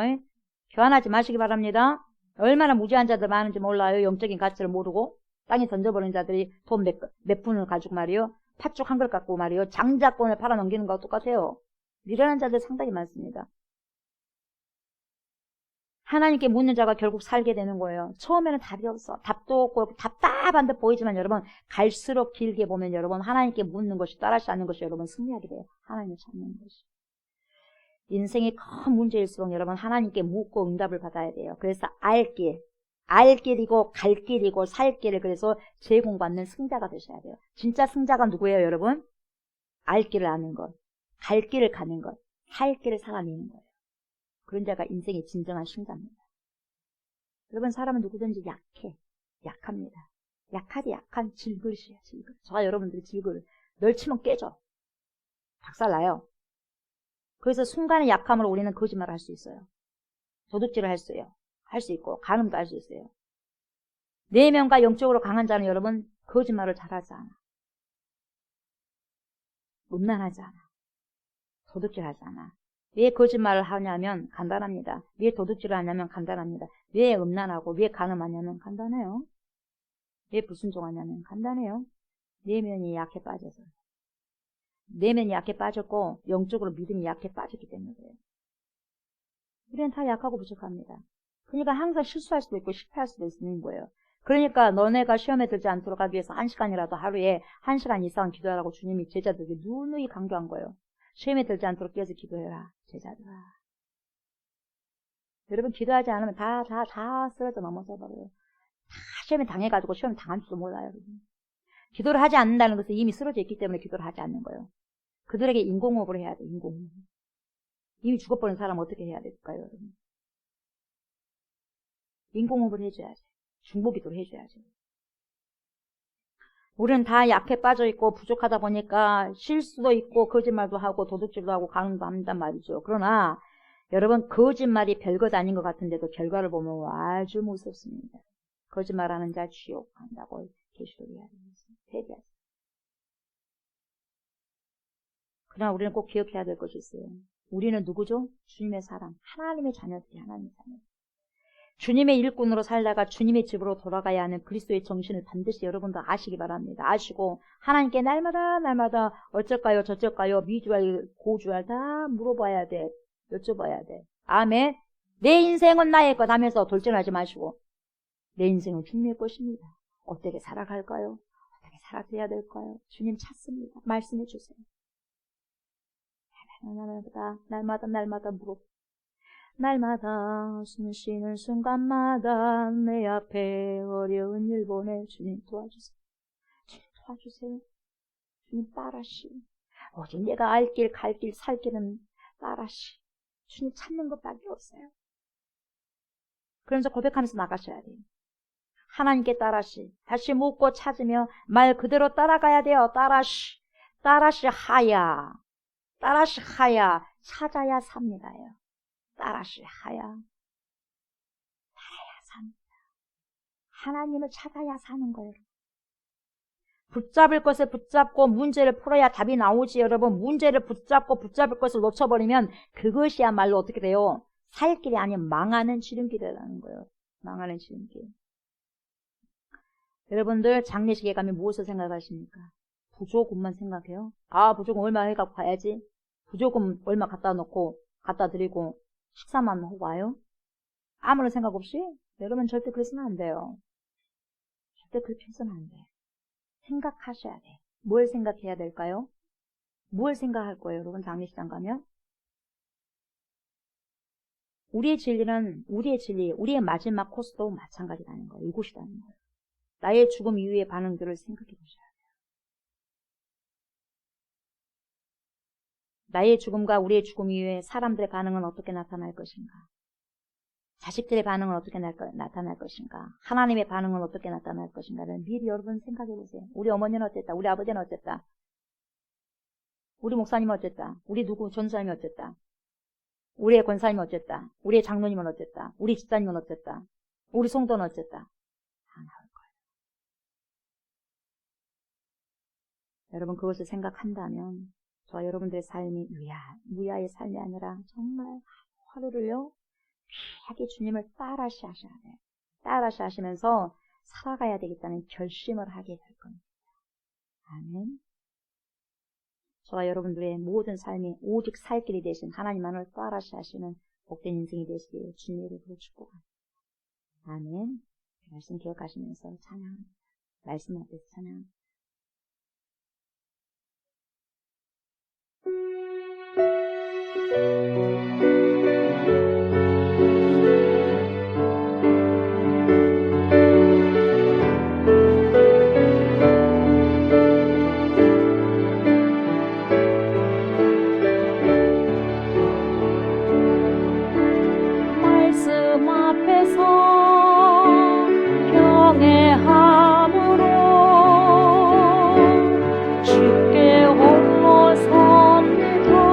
교환하지 마시기 바랍니다. 얼마나 무지한 자들 많은지 몰라요. 영적인 가치를 모르고 땅에 던져버리는 자들이 돈 몇 푼을 가지고 말이요, 팥죽 한 그릇 갖고 말이요, 장자권을 팔아넘기는 거와 똑같아요. 미련한 자들 상당히 많습니다. 하나님께 묻는 자가 결국 살게 되는 거예요. 처음에는 답이 없어. 답도 없고 답답한 듯 보이지만 여러분, 갈수록 길게 보면 여러분, 하나님께 묻는 것이, 따라지 않는 것이 여러분 승리하게 돼요. 하나님을 찾는 것이. 인생이 큰 문제일수록 여러분, 하나님께 묻고 응답을 받아야 돼요. 그래서 알 길이고 갈 길이고 살 길을 그래서 제공받는 승자가 되셔야 돼요. 진짜 승자가 누구예요, 여러분? 알 길을 아는 것, 갈 길을 가는 것, 살 길을 살아내는 거예요. 그런 자가 인생의 진정한 승자입니다. 여러분, 사람은 누구든지 약합니다. 약한 질그릇이에요, 질그릇. 저와 여러분들이 질그릇. 널 치면 깨져. 박살나요. 그래서 순간의 약함으로 우리는 거짓말을 할 수 있어요. 도둑질을 할 수 있고, 간음도 할 수 있어요. 내면과 영적으로 강한 자는 여러분, 거짓말을 잘하지 않아. 음란하지 않아. 도둑질하지 않아. 왜 거짓말을 하냐면 간단합니다. 왜 도둑질을 하냐면 간단합니다. 왜 음란하고 왜 간음하냐면 간단해요. 왜 불순종하냐면 간단해요. 내면이 약해 빠져서. 내면이 약해 빠졌고 영적으로 믿음이 약해 빠졌기 때문에 그래요. 우리는 다 약하고 부족합니다. 그러니까 항상 실수할 수도 있고 실패할 수도 있는 거예요. 그러니까 너네가 시험에 들지 않도록 하기 위해서 1시간이라도 하루에 1시간 이상 기도하라고 주님이 제자들에게 누누이 강조한 거예요. 시험에 들지 않도록 깨어서 기도해라, 제자들아. 여러분, 기도하지 않으면 다 쓰러져 넘어져 버려요. 다 시험에 당해가지고 시험 당한 줄도 몰라요. 여러분. 기도를 하지 않는다는 것은 이미 쓰러져 있기 때문에 기도를 하지 않는 거예요. 그들에게 인공호흡을 해야 돼, 인공호흡. 이미 죽어버린 사람은 어떻게 해야 될까요, 여러분? 인공호흡을 해줘야지. 중보기도를 해줘야지. 우리는 다 약해 빠져있고 부족하다 보니까 실수도 있고 거짓말도 하고 도둑질도 하고 간음도 한단 말이죠. 그러나 여러분, 거짓말이 별것 아닌 것 같은데도 결과를 보면 아주 무섭습니다. 거짓말하는 자 지옥 간다고 계시록이 하면서 회개하세요. 그러나 우리는 꼭 기억해야 될 것이 있어요. 우리는 누구죠? 주님의 사람, 하나님의 자녀들이 하나님의 자녀. 주님의 일꾼으로 살다가 주님의 집으로 돌아가야 하는 그리스도의 정신을 반드시 여러분도 아시기 바랍니다. 아시고 하나님께 날마다 어쩔까요, 저쩔까요, 미주알, 고주알 다 물어봐야 돼. 여쭤봐야 돼. 아멘. 내 인생은 나의 것 하면서 돌진하지 마시고 내 인생은 주님의 것입니다. 어떻게 살아갈까요? 어떻게 살아야 될까요? 주님 찾습니다. 말씀해 주세요. 날마다 물어. 날마다 숨 쉬는 순간마다 내 앞에 어려운 일 보내. 주님 도와주세요. 주님 도와주세요. 주님 따라시. 오직 내가 알 길, 갈 길, 살 길은 따라시. 주님 찾는 것밖에 없어요. 그러면서 고백하면서 나가셔야 돼요. 하나님께 따라시. 다시 묻고 찾으며 말 그대로 따라가야 돼요. 따라시. 따라시 하야. 따라시 하야. 찾아야 삽니다요. 따라시 하야. 따라야 삽니다. 하나님을 찾아야 사는 거예요. 붙잡을 것을 붙잡고 문제를 풀어야 답이 나오지. 여러분, 문제를 붙잡을 것을 놓쳐버리면 그것이야말로 어떻게 돼요? 살 길이 아닌 망하는 지름길이라는 거예요. 망하는 지름길. 여러분들 장례식에 가면 무엇을 생각하십니까? 부조금만 생각해요. 아, 부조금 얼마 해갖고 가야지. 부조금 얼마 갖다 놓고 갖다 드리고 식사만 하고 와요? 아무런 생각 없이? 여러분 절대 그래서는 안 돼요. 절대 그렇게 해서는 안 돼. 생각하셔야 돼. 뭘 생각해야 될까요? 뭘 생각할 거예요, 여러분? 장례식장 가면? 우리의 진리, 우리의 마지막 코스도 마찬가지라는 거예요. 이곳이라는 거예요. 나의 죽음 이후의 반응들을 생각해 보셔야 돼요. 나의 죽음과 우리의 죽음 이후에 사람들의 반응은 어떻게 나타날 것인가? 자식들의 반응은 어떻게 나타날 것인가? 하나님의 반응은 어떻게 나타날 것인가를 미리 여러분 생각해 보세요. 우리 어머니는 어땠다? 우리 아버지는 어땠다? 우리 목사님은 어땠다? 우리 누구 전사님이 어땠다? 우리의 권사님이 어쨌다? 우리의 장로님은 어쨌다? 우리 집사님은 어쨌다? 우리 성도는 어쨌다? 다 나올 거예요. 여러분 그것을 생각한다면 저와 여러분들의 삶이 무야의 삶이 아니라 정말 하루를요 귀하게 주님을 따라시 하셔야 돼요. 따라시 하시면서 살아가야 되겠다는 결심을 하게 될 겁니다. 아멘. 저와 여러분들의 모든 삶이 오직 살 길이 되신 하나님만을 따라시 하시는 복된 인생이 되시길 주님의 이름으로 축복합니다. 아멘. 말씀 기억하시면서 찬양합니다. 말씀 앞에서 찬양합니다. 말씀 앞에서 경외함으로 쉽게 홀로 섭니다.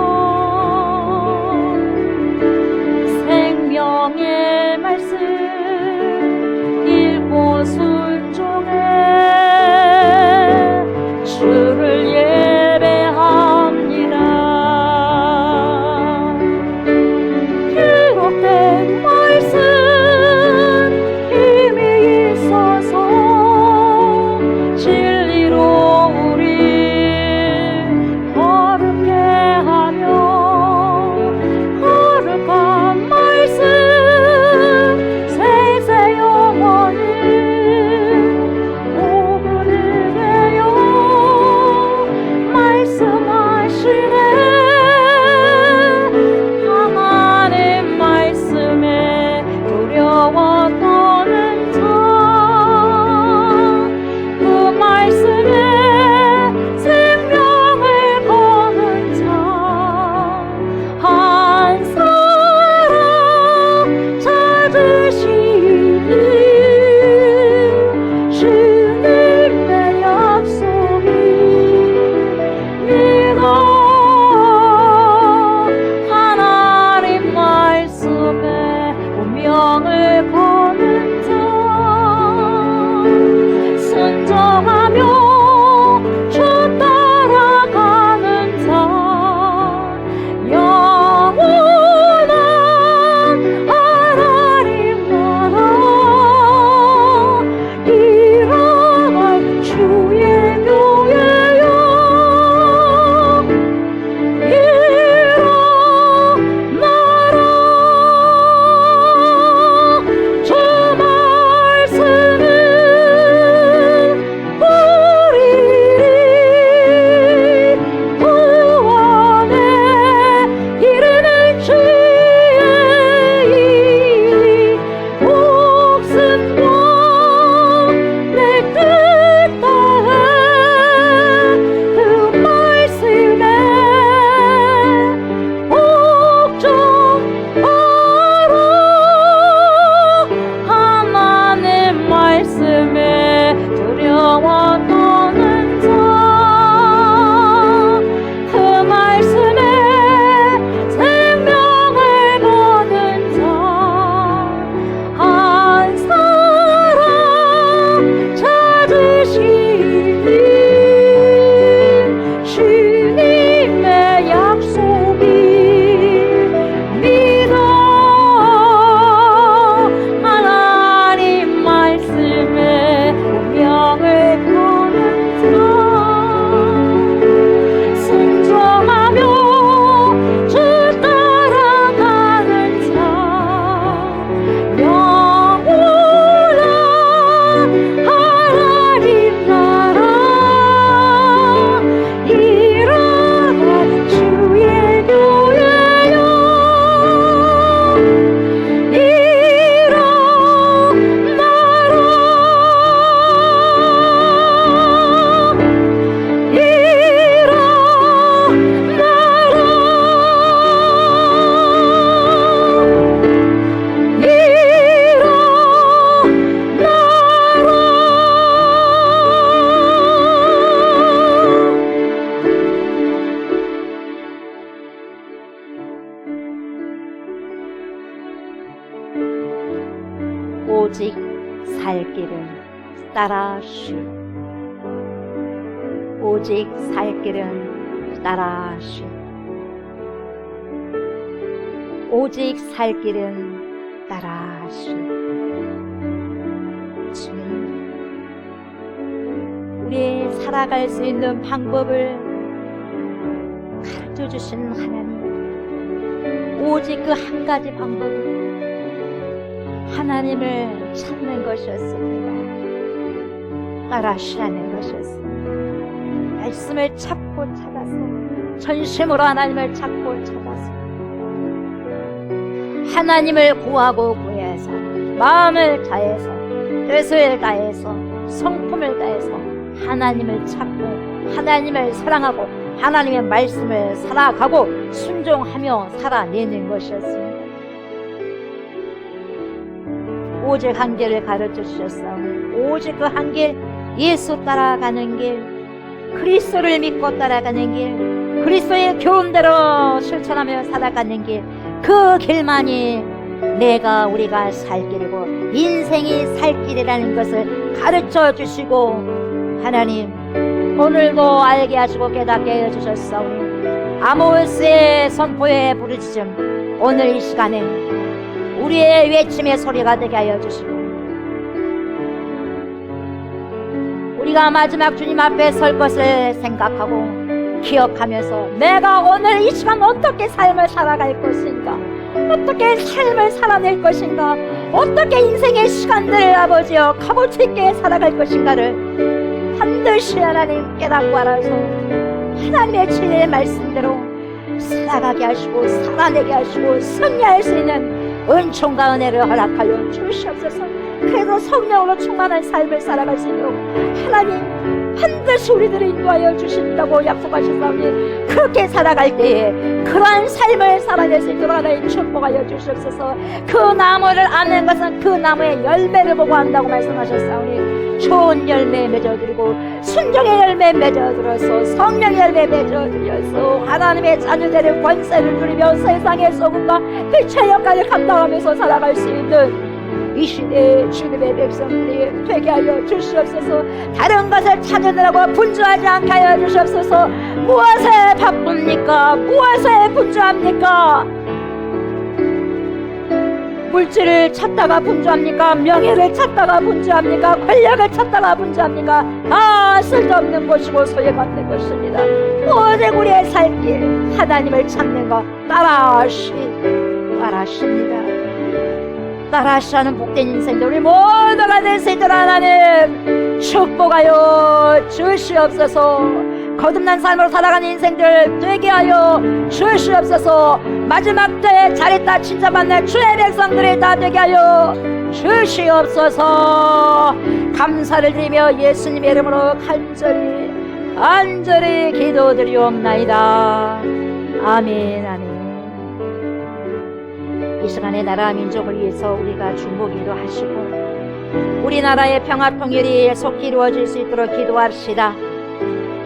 오직 살 길은 따라시. 오직 살 길은 따라시. 오직 살 길은 따라시. 주님, 우리의 살아갈 수 있는 방법을 가르쳐 주신 하나님, 오직 그 한 가지 방법은 하나님을 찾는 것이었습니다. 따라시하는 것이었습니다. 말씀을 찾고 찾아서, 전심으로 하나님을 찾고 찾아서 하나님을 구하고 구해서 마음을 다해서 뜻을 다해서 성품을 다해서 하나님을 찾고 하나님을 사랑하고 하나님의 말씀을 살아가고 순종하며 살아내는 것이었습니다. 오직 한 길을 가르쳐 주셨사오니 오직 그 한 길, 예수 따라가는 길, 그리스도를 믿고 따라가는 길, 그리스도의 교훈대로 실천하며 살아가는 길, 그 길만이 우리가 살 길이고 인생이 살 길이라는 것을 가르쳐 주시고, 하나님 오늘도 알게 하시고 깨닫게 해주셨사오니 아모스의 선포의 부르짖음, 오늘 이 시간에 우리의 외침의 소리가 되게 하여 주시고, 우리가 마지막 주님 앞에 설 것을 생각하고 기억하면서 내가 오늘 이 시간 어떻게 삶을 살아갈 것인가, 어떻게 삶을 살아낼 것인가, 어떻게 인생의 시간들을 아버지여 값어치 있게 살아갈 것인가를 반드시 하나님 깨닫고 알아서 하나님의 진리의 말씀대로 살아가게 하시고 살아내게 하시고 승리할 수 있는 은총과 은혜를 허락하여 주시옵소서. 그래서 성령으로 충만한 삶을 살아갈 수 있도록 하나님 반드시 우리들을 인도하여 주신다고 약속하셨사오니 그렇게 살아갈 때에 그러한 삶을 살아낼 수 있도록 하나님 축복하여 주시옵소서. 그 나무를 아는 것은 그 나무의 열매를 보고 한다고 말씀하셨사오니 좋은 열매 맺어드리고 순종의 열매 맺어들어서 성령의 열매 맺어드려서 하나님의 자녀들의 권세를 누리며 세상의 소금과 빛의 역할을 감당하면서 살아갈 수 있는 이 시대의 주님의 백성들이 되게 하여 주시옵소서. 다른 것을 찾으느라고 분주하지 않게 하여 주시옵소서. 무엇에 바쁩니까? 무엇에 분주합니까? 물질을 찾다가 분주합니까? 명예를 찾다가 분주합니까? 권력을 찾다가 분주합니까? 다 쓸데없는 것이고 소용없는 것입니다. 오직 우리의 살 길 하나님을 찾는 것 따라하십니다. 따라하시는 복된 인생들 우리 모두가 될 수 있도록 하나님 축복하여 주시옵소서. 거듭난 삶으로 살아가는 인생들 되게 하여 주시옵소서. 마지막 때에 잘했다 칭찬받는 주의 백성들이 다 되게 하여 주시옵소서. 감사를 드리며 예수님의 이름으로 간절히 기도드리옵나이다. 아멘. 아멘. 이 시간에 나라 민족을 위해서 우리가 중보기도 하시고 우리나라의 평화 통일이 속히 이루어질 수 있도록 기도합시다.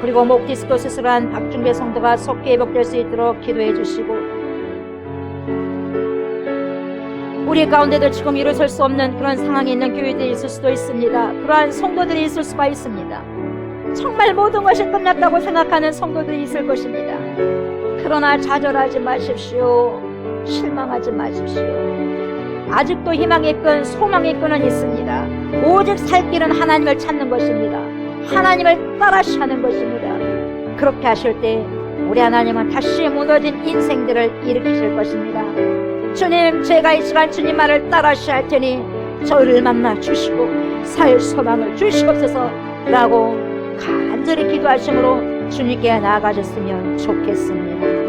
그리고 목 디스크 수술한 박중배 성도가 속히 회복될 수 있도록 기도해 주시고, 우리 가운데도 지금 일어설 수 없는 그런 상황에 있는 교회들이 있을 수도 있습니다. 그러한 성도들이 있을 수가 있습니다. 정말 모든 것이 끝났다고 생각하는 성도들이 있을 것입니다. 그러나 좌절하지 마십시오. 실망하지 마십시오. 아직도 희망의 끈, 소망의 끈은 있습니다. 오직 살 길은 하나님을 찾는 것입니다. 하나님을 따라하는 것입니다. 그렇게 하실 때 우리 하나님은 다시 무너진 인생들을 일으키실 것입니다. 주님, 제가 이 시간 주님 말을 따라하셔야 할 테니 저를 만나 주시고 살 소망을 주시옵소서 라고 간절히 기도하심으로 주님께 나아가셨으면 좋겠습니다.